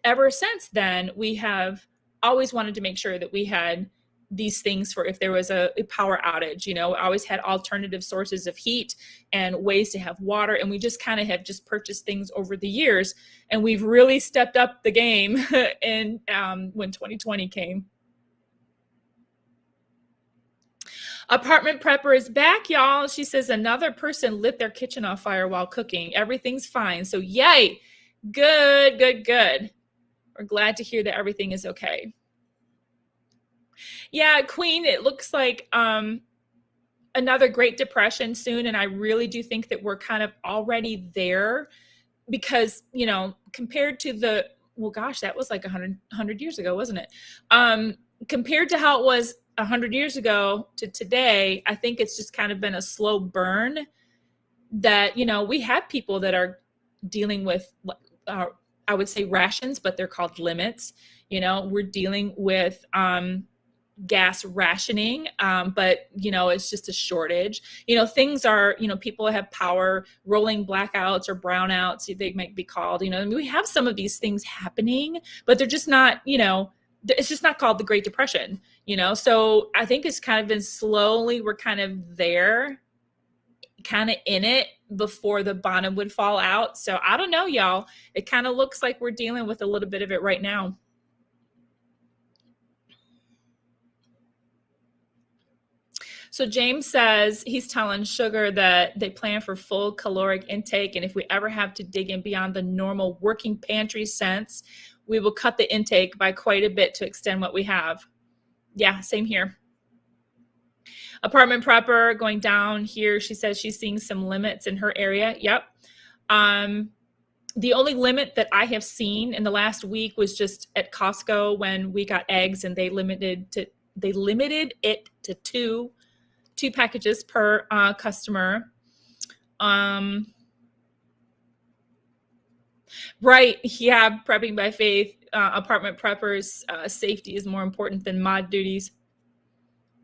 Speaker 1: ever since then, we have always wanted to make sure that we had these things for if there was a power outage. You know, I always had alternative sources of heat and ways to have water. And we just kind of have just purchased things over the years. And we've really stepped up the game in when 2020 came. Apartment prepper is back, y'all. She says another person lit their kitchen on fire while cooking. Everything's fine. So yay. Good, good, good. We're glad to hear that everything is okay. Yeah, Queen, it looks like another Great Depression soon. And I really do think that we're kind of already there because, you know, compared to the, well, gosh, that was like 100 years ago, wasn't it? Compared to how it was 100 years ago to today, I think it's just kind of been a slow burn that, you know, we have people that are dealing with, I would say rations, but they're called limits. You know, we're dealing with gas rationing, but, you know, it's just a shortage. You know, things are, you know, people have power, rolling blackouts or brownouts, they might be called, you know, I mean, we have some of these things happening, but they're just not, you know, it's just not called the Great Depression, you know? So I think it's kind of been slowly, we're kind of there, kind of in it before the bottom would fall out. So I don't know, y'all. It kind of looks like we're dealing with a little bit of it right now. So James says he's telling Sugar that they plan for full caloric intake. And if we ever have to dig in beyond the normal working pantry sense, we will cut the intake by quite a bit to extend what we have. Yeah, same here. Apartment prepper going down here. She says she's seeing some limits in her area. Yep. The only limit that I have seen in the last week was just at Costco when we got eggs, and they limited it to two packages per customer. Right. Yeah. Prepping by faith. Apartment preppers, safety is more important than mod duties.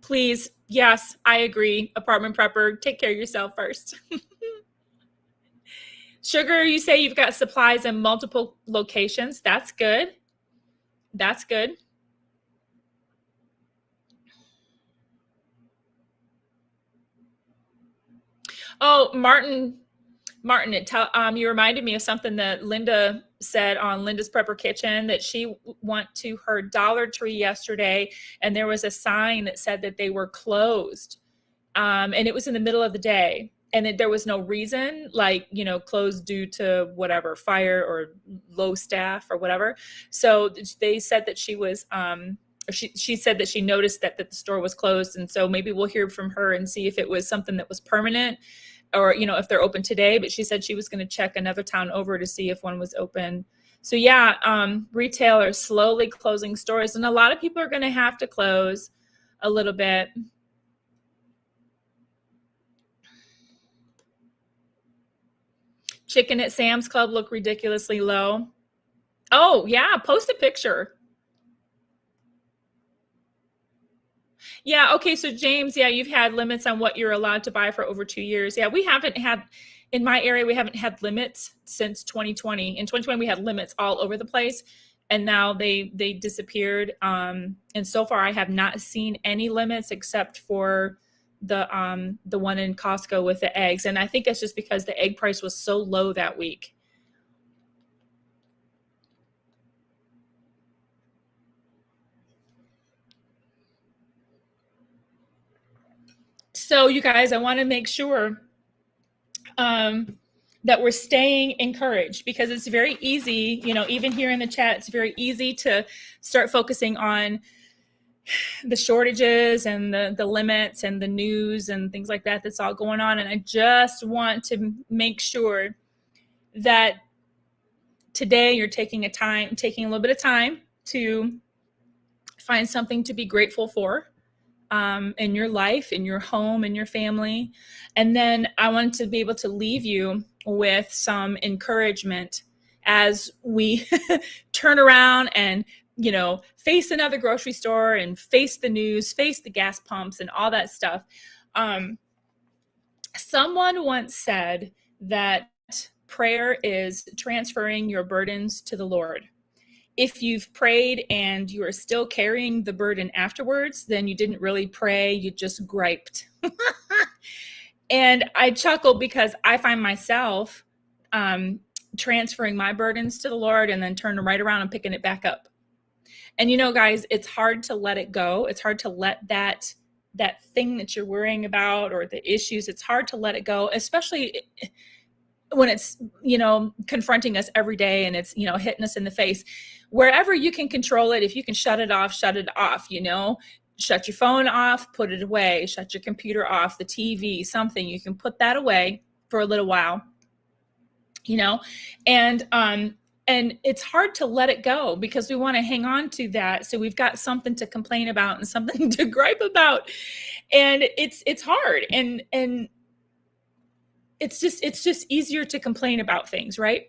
Speaker 1: Please. Yes, I agree. Apartment prepper, take care of yourself first. Sugar, you say you've got supplies in multiple locations. That's good. That's good. Oh, Martin, you reminded me of something that Linda said on Linda's Prepper Kitchen, that she went to her Dollar Tree yesterday and there was a sign that said that they were closed. And it was in the middle of the day, and there was no reason, like, you know, closed due to whatever, fire or low staff or whatever. So they said that she was, she said that she noticed that the store was closed. And so maybe we'll hear from her and see if it was something that was permanent, or, you know, if they're open today. But she said she was going to check another town over to see if one was open. So yeah, retail are slowly closing stores, and a lot of people are going to have to close a little bit. Chicken at Sam's Club look ridiculously low. Oh yeah, post a picture. Yeah, okay, so James, yeah, you've had limits on what you're allowed to buy for over 2 years. Yeah, we haven't had, in my area, we haven't had limits since 2020. In 2020, we had limits all over the place, and now they disappeared. And so far, I have not seen any limits except for the one in Costco with the eggs. And I think that's just because the egg price was so low that week. So you guys, I want to make sure that we're staying encouraged, because it's very easy, you know, even here in the chat, it's very easy to start focusing on the shortages and the limits and the news and things like that that's all going on. And I just want to make sure that today you're taking a little bit of time to find something to be grateful for in your life, in your home, in your family. And then I want to be able to leave you with some encouragement as we turn around and, you know, face another grocery store and face the news, face the gas pumps and all that stuff. Someone once said that prayer is transferring your burdens to the Lord. if you've prayed and you are still carrying the burden afterwards, then you didn't really pray, you just griped. And I chuckle because I find myself transferring my burdens to the Lord and then turning right around and picking it back up. And guys, it's hard to let it go. It's hard to let that thing that you're worrying about or the issues, it's hard to let it go, especially when it's, confronting us every day and it's, hitting us in the face. Wherever you can control it, if you can shut it off, shut it off, shut your phone off, put it away, shut your computer off, the TV, something, you can put that away for a little while, and it's hard to let it go because we want to hang on to that. So we've got something to complain about and something to gripe about. And it's hard. And it's just easier to complain about things, right?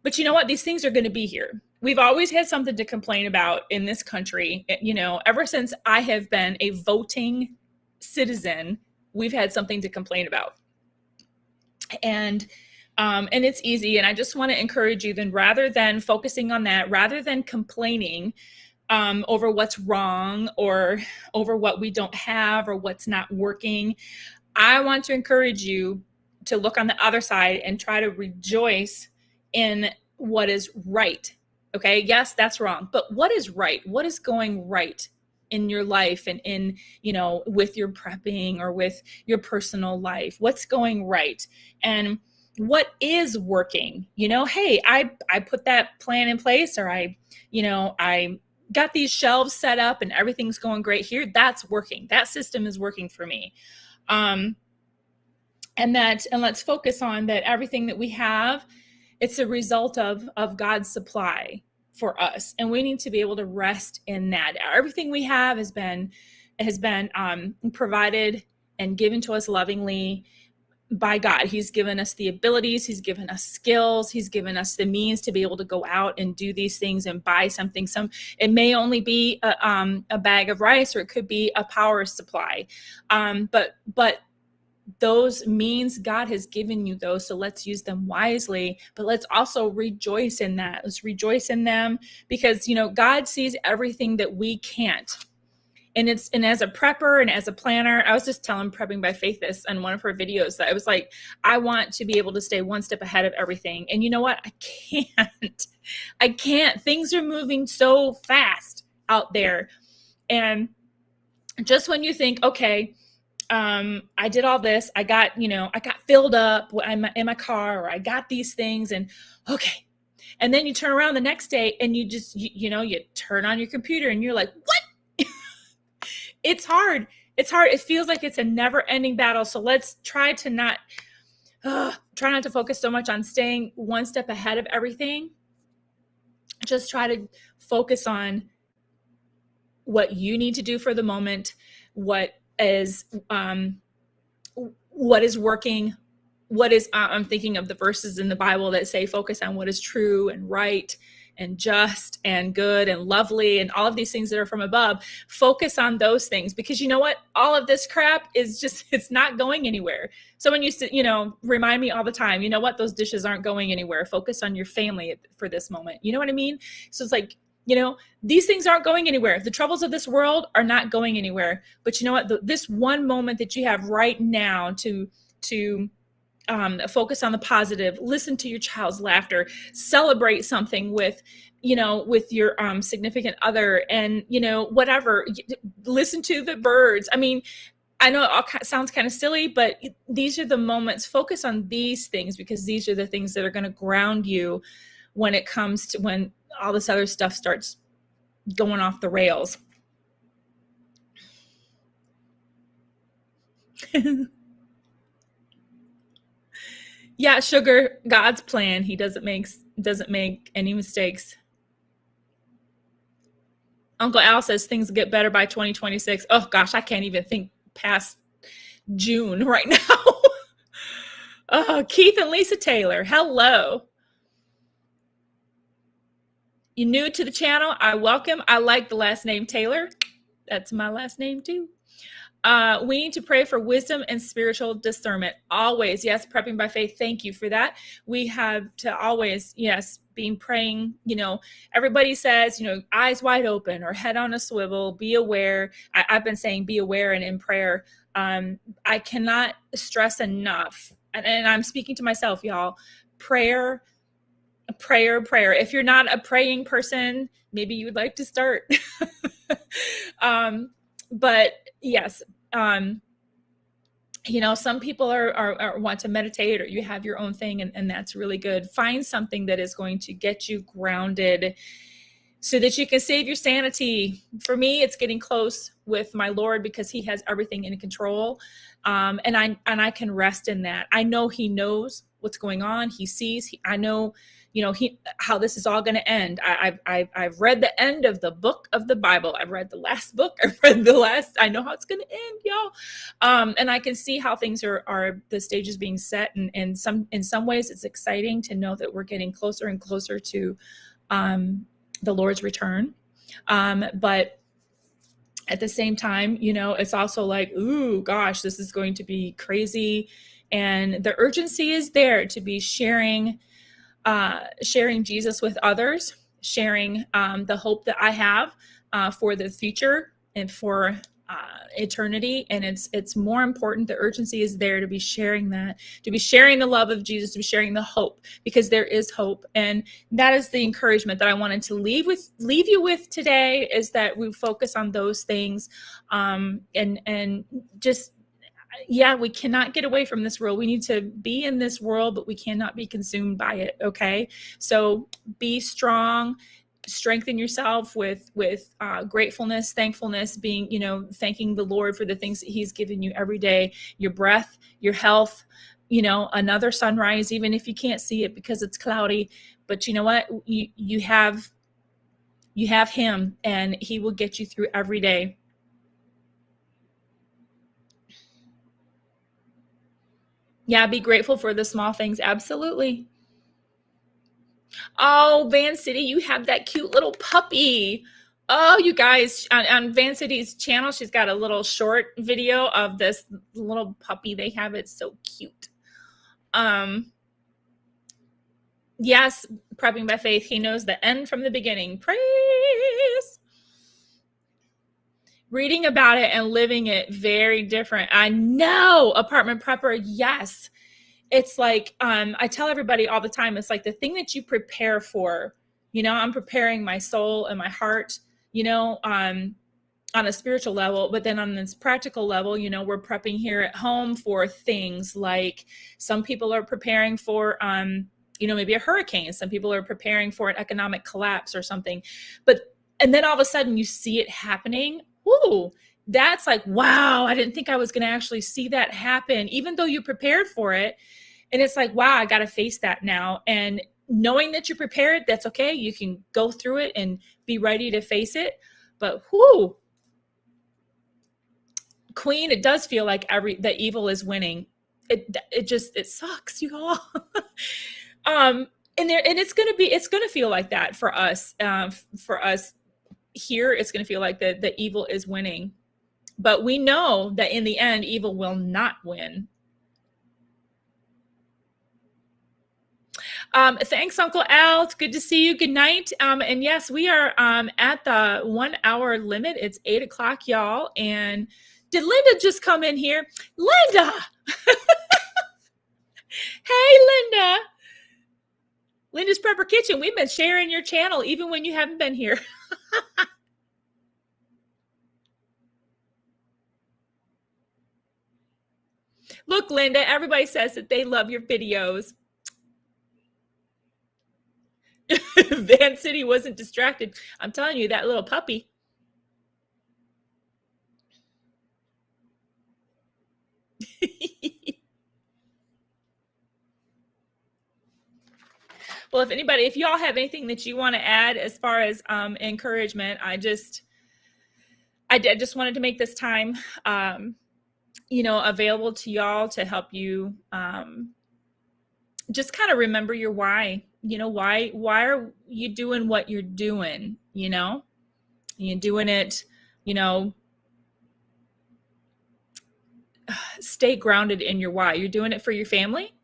Speaker 1: But you know what? These things are going to be here. We've always had something to complain about in this country. Ever since I have been a voting citizen, we've had something to complain about. And it's easy. And I just want to encourage you, then, rather than focusing on that, rather than complaining over what's wrong or over what we don't have or what's not working, I want to encourage you to look on the other side and try to rejoice in what is right. Okay. Yes, that's wrong. But what is right? What is going right in your life and in, with your prepping or with your personal life? What's going right? And what is working? Hey, I put that plan in place, or I got these shelves set up and everything's going great here. That's working. That system is working for me. And let's focus on that. Everything that we have, it's a result of God's supply for us. And we need to be able to rest in that. Everything we have has been provided and given to us lovingly by God. He's given us the abilities, he's given us skills, he's given us the means to be able to go out and do these things and buy something. It may only be a bag of rice, or it could be a power supply. But those means, God has given you those. So let's use them wisely, but let's also rejoice in that. Let's rejoice in them because, God sees everything that we can't. And as a prepper and as a planner, I was just telling Prepping by Faith this on one of her videos, that I was like, I want to be able to stay one step ahead of everything. And you know what? I can't. Things are moving so fast out there. And just when you think, okay, I did all this, I got filled up in my car, or I got these things, and okay. And then you turn around the next day and you just, you turn on your computer and you're like, what? It's hard. It's hard. It feels like it's a never ending battle. So let's try not to focus so much on staying one step ahead of everything. Just try to focus on what you need to do for the moment, what is working, I'm thinking of the verses in the Bible that say focus on what is true and right and just and good and lovely and all of these things that are from above. Focus on those things, because you know what? All of this crap is just, it's not going anywhere. Someone used to, remind me all the time, you know what? Those dishes aren't going anywhere. Focus on your family for this moment. You know what I mean? So it's like, these things aren't going anywhere. The troubles of this world are not going anywhere. But you know what? This one moment that you have right now to focus on the positive, listen to your child's laughter, celebrate something with your significant other, and, whatever, listen to the birds. I mean, I know it all sounds kind of silly, but these are the moments. Focus on these things, because these are the things that are going to ground you when it comes to when all this other stuff starts going off the rails. Yeah, sugar, God's plan. He doesn't make any mistakes. Uncle Al says things get better by 2026. Oh gosh, I can't even think past June right now. Oh, Keith and Lisa Taylor, hello. You new to the channel? I welcome. I like the last name Taylor. That's my last name too. We need to pray for wisdom and spiritual discernment. Always. Yes, prepping by faith. Thank you for that. We have to always, yes, being praying, everybody says, eyes wide open or head on a swivel, be aware. I've been saying be aware and in prayer. I cannot stress enough, and I'm speaking to myself, y'all, prayer. If you're not a praying person, maybe you would like to start. But yes, some people are want to meditate, or you have your own thing, and that's really good. Find something that is going to get you grounded so that you can save your sanity. For me, it's getting close with my Lord, because he has everything in control. And I can rest in that. I know he knows what's going on. He sees, I know, how this is all going to end. I've read the end of the book of the Bible. I've read the last book. I know how it's going to end, y'all. And I can see how things are the stages being set. And in some ways it's exciting to know that we're getting closer and closer to, the Lord's return. But at the same time, it's also like, ooh, gosh, this is going to be crazy. And the urgency is there to be sharing Jesus with others, sharing the hope that I have for the future and for eternity. And it's more important. The urgency is there to be sharing that, to be sharing the love of Jesus, to be sharing the hope, because there is hope. And that is the encouragement that I wanted to leave you with today, is that we focus on those things. And just, yeah, we cannot get away from this world. We need to be in this world, but we cannot be consumed by it. Okay. So be strong, strengthen yourself with gratefulness, thankfulness, being, thanking the Lord for the things that he's given you every day, your breath, your health, another sunrise, even if you can't see it because it's cloudy. But you know what? You have him, and he will get you through every day. Yeah, be grateful for the small things. Absolutely. Oh, Van City, you have that cute little puppy. Oh, you guys, on Van City's channel, she's got a little short video of this little puppy they have. It's so cute. Yes, prepping by faith. He knows the end from the beginning. Praise. Reading about it and living it, very different. I know, apartment prepper. Yes. It's like, I tell everybody all the time, it's like the thing that you prepare for, I'm preparing my soul and my heart, on a spiritual level, but then on this practical level, we're prepping here at home for things like, some people are preparing for, maybe a hurricane. Some people are preparing for an economic collapse or something, and then all of a sudden you see it happening. Ooh, that's like, wow, I didn't think I was going to actually see that happen, even though you prepared for it. And it's like, wow, I got to face that now. And knowing that you're prepared, that's okay. You can go through it and be ready to face it. But whoo, Queen, it does feel like the evil is winning. It sucks, you all. And it's going to feel like that for us. For us here, it's going to feel like the evil is winning. But we know that in the end, evil will not win. Thanks, Uncle Al. It's good to see you. Good night. And yes, we are at the 1 hour limit. It's 8:00, y'all. And did Linda just come in here? Linda! Hey, Linda. Linda's Prepper Kitchen. We've been sharing your channel even when you haven't been here. Look, Linda, everybody says that they love your videos. Van City wasn't distracted. I'm telling you, that little puppy. Well, if y'all have anything that you want to add as far as encouragement, I just wanted to make this time, available to y'all to help you just kind of remember your why. Why are you doing what you're doing? You're doing it, stay grounded in your why. You're doing it for your family.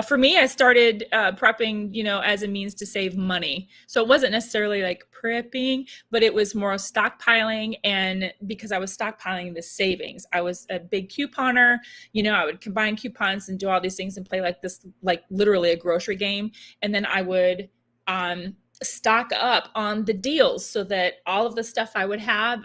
Speaker 1: For me, I started prepping, as a means to save money. So it wasn't necessarily like prepping, but it was more stockpiling. And because I was stockpiling the savings, I was a big couponer. I would combine coupons and do all these things and play like this, like literally a grocery game. And then I would stock up on the deals so that all of the stuff I would have,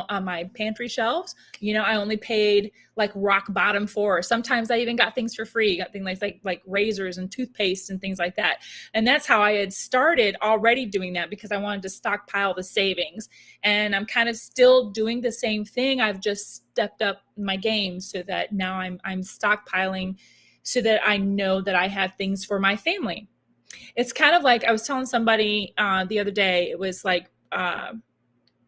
Speaker 1: on my pantry shelves, I only paid like rock bottom for. Sometimes I even got things for free, got things like razors and toothpaste and things like that. And that's how I had started already doing that, because I wanted to stockpile the savings. And I'm kind of still doing the same thing. I've just stepped up my game so that now I'm stockpiling so that I know that I have things for my family. It's kind of like I was telling somebody the other day, it was like,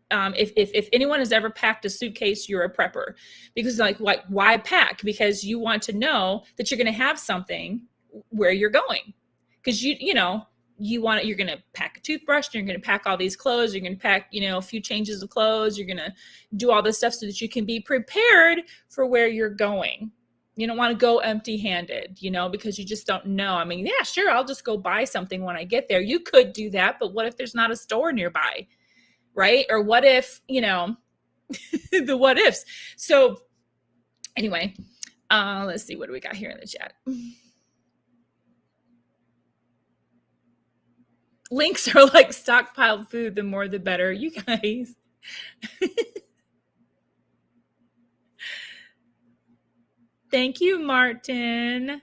Speaker 1: if anyone has ever packed a suitcase, you're a prepper. Because like why pack? Because you want to know that you're going to have something where you're going. Because you're going to pack a toothbrush, you're going to pack all these clothes, you're going to pack, a few changes of clothes, you're going to do all this stuff so that you can be prepared for where you're going. You don't want to go empty-handed, because you just don't know. I mean, yeah, sure, I'll just go buy something when I get there. You could do that, but what if there's not a store nearby, right? Or what if, the what ifs. So anyway, let's see, what do we got here in the chat? Links are like stockpiled food, the more the better. You guys. Thank you, Martin.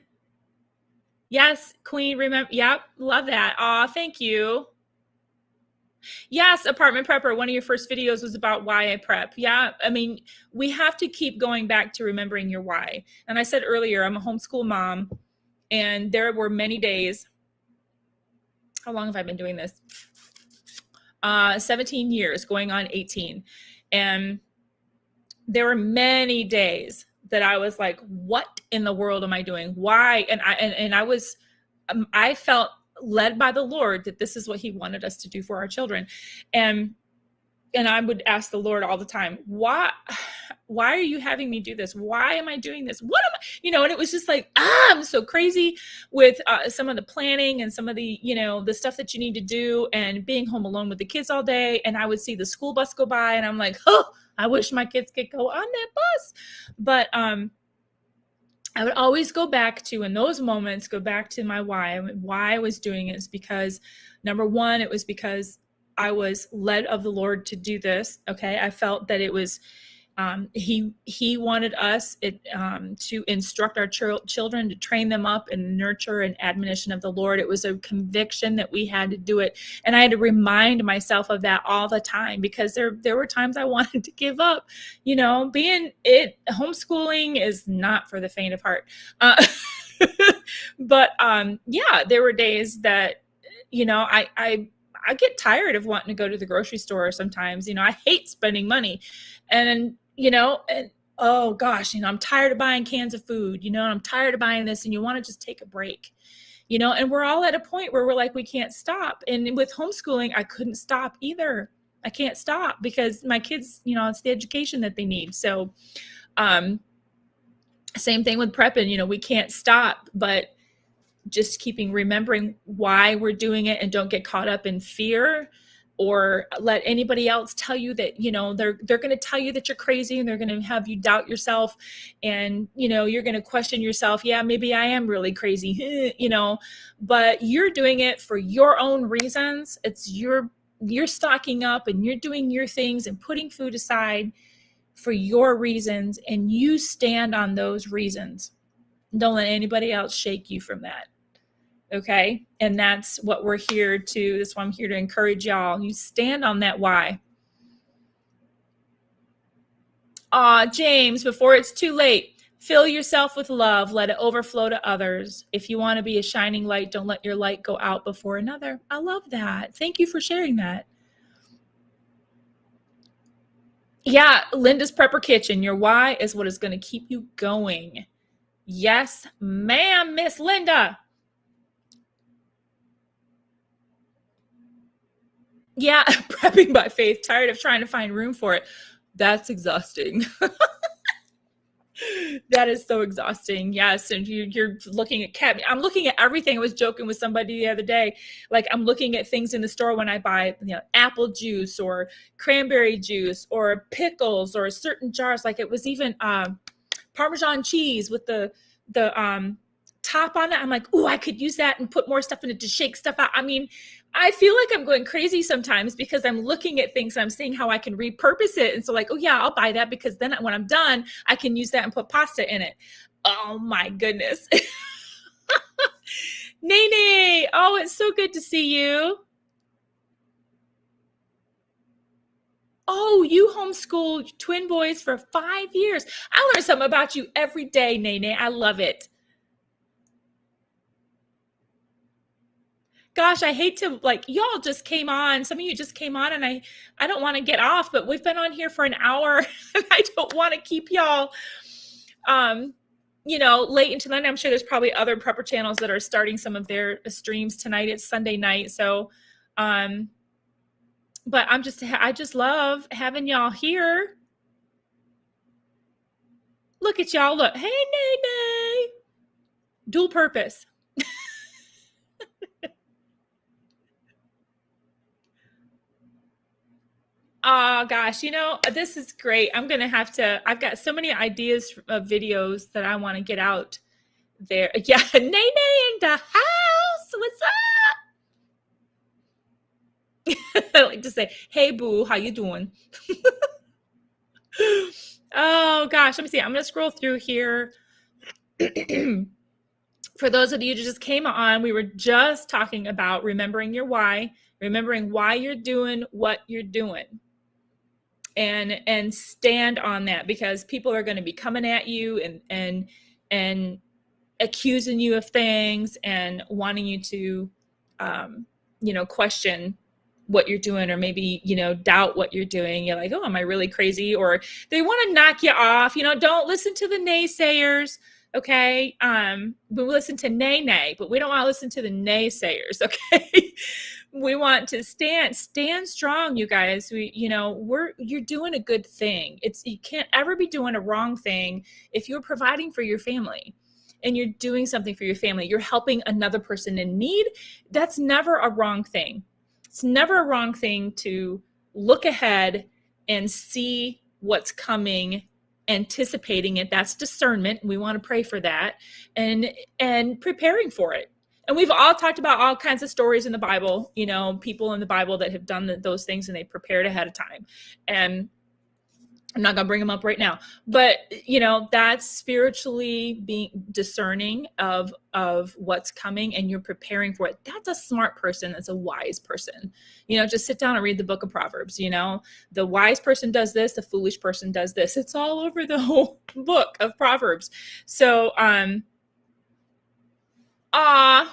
Speaker 1: Yes, Queen, remember. Yep, love that. Aw, thank you. Yes, Apartment Prepper, one of your first videos was about why I prep. Yeah, I mean, we have to keep going back to remembering your why. And I said earlier, I'm a homeschool mom, and there were many days. How long have I been doing this? 17 years, going on 18. And there were many days that I was like, what in the world am I doing? Why? And I felt led by the Lord that this is what he wanted us to do for our children. And I would ask the Lord all the time, why are you having me do this? Why am I doing this? What am I, and it was just like, I'm so crazy with some of the planning and some of the, the stuff that you need to do, and being home alone with the kids all day. And I would see the school bus go by and I'm like, oh, I wish my kids could go on that bus. But I would always go back to, in those moments, go back to my why. Why I was doing it is because, number one, it was because I was led of the Lord to do this. Okay. I felt that it was, he wanted us to instruct our children, to train them up in nurture and admonition of the Lord. It was a conviction that we had to do it. And I had to remind myself of that all the time, because there were times I wanted to give up. Homeschooling is not for the faint of heart. But yeah, there were days that, I get tired of wanting to go to the grocery store sometimes. I hate spending money. And oh gosh, I'm tired of buying cans of food, and I'm tired of buying this, and you want to just take a break, and we're all at a point where we're like, we can't stop. And with homeschooling, I couldn't stop either. I can't stop because my kids, it's the education that they need. So, same thing with prepping, we can't stop, but just remembering why we're doing it, and don't get caught up in fear or let anybody else tell you that, they're going to tell you that you're crazy, and they're going to have you doubt yourself, and, you're going to question yourself. Yeah, maybe I am really crazy, but you're doing it for your own reasons. It's you're stocking up and you're doing your things and putting food aside for your reasons, and you stand on those reasons. Don't let anybody else shake you from that. Okay. And that's what we're here to. That's why I'm here to encourage y'all. You stand on that why. James, before it's too late, fill yourself with love. Let it overflow to others. If you want to be a shining light, don't let your light go out before another. I love that. Thank you for sharing that. Yeah, Linda's Prepper Kitchen. Your why is what is going to keep you going. Yes, ma'am, Miss Linda. Yeah, prepping by faith, tired of trying to find room for it. That's exhausting. That is so exhausting. Yes. And you're looking at cat. I'm looking at everything. I was joking with somebody the other day. Like I'm looking at things in the store when I buy, apple juice or cranberry juice or pickles or certain jars. Like it was even Parmesan cheese with the top on it. I'm like, oh, I could use that and put more stuff in it to shake stuff out. I mean, I feel like I'm going crazy sometimes because I'm looking at things and I'm seeing how I can repurpose it. And so like, oh yeah, I'll buy that because then when I'm done, I can use that and put pasta in it. Oh my goodness. Nene, oh, it's so good to see you. Oh, you homeschooled twin boys for 5 years. I learn something about you every day, Nene. I love it. Gosh, I hate to y'all just came on. Some of you just came on and I don't want to get off, but we've been on here for an hour and I don't want to keep y'all late into the night. I'm sure there's probably other prepper channels that are starting some of their streams tonight. It's Sunday night. So but I just love having y'all here. Look at y'all. Look. Hey, Nene. Dual purpose. Oh gosh, this is great. I've got so many ideas of videos that I want to get out there. Yeah, Nene in the house. What's up? I like to say, hey boo, how you doing? Oh gosh, let me see. I'm gonna scroll through here. For those of you who just came on, we were just talking about remembering your why, remembering why you're doing what you're doing. And stand on that, because people are going to be coming at you and accusing you of things and wanting you to question what you're doing, or maybe doubt what you're doing. You're like, oh, am I really crazy? Or they want to knock you off. Don't listen to the naysayers. Okay. We listen to nay, but we don't want to listen to the naysayers. Okay. We want to stand strong, you guys. You're doing a good thing. You can't ever be doing a wrong thing if you're providing for your family and you're doing something for your family. You're helping another person in need. That's never a wrong thing. It's never a wrong thing to look ahead and see what's coming, anticipating it. That's discernment. We want to pray for that and preparing for it. And we've all talked about all kinds of stories in the Bible, people in the Bible that have done those things and they prepared ahead of time. And I'm not going to bring them up right now, but that's spiritually being discerning of what's coming, and you're preparing for it. That's a smart person. That's a wise person. Just sit down and read the book of Proverbs. The wise person does this. The foolish person does this. It's all over the whole book of Proverbs. So, oh,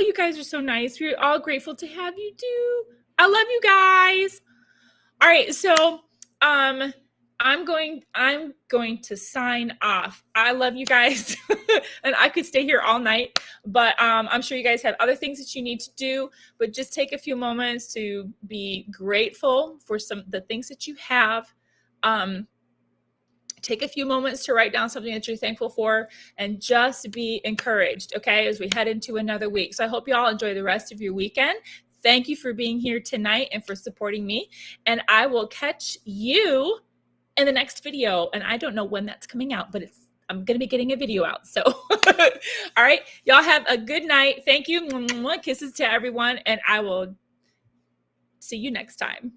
Speaker 1: you guys are so nice. We're all grateful to have you too. I love you guys. All right, so I'm going to sign off. I love you guys. And I could stay here all night, but I'm sure you guys have other things that you need to do, but just take a few moments to be grateful for the things that you have. Take a few moments to write down something that you're thankful for, and just be encouraged, okay, as we head into another week. So I hope you all enjoy the rest of your weekend. Thank you for being here tonight and for supporting me. And I will catch you in the next video. And I don't know when that's coming out, but I'm going to be getting a video out. So, all right, y'all have a good night. Thank you. Kisses to everyone. And I will see you next time.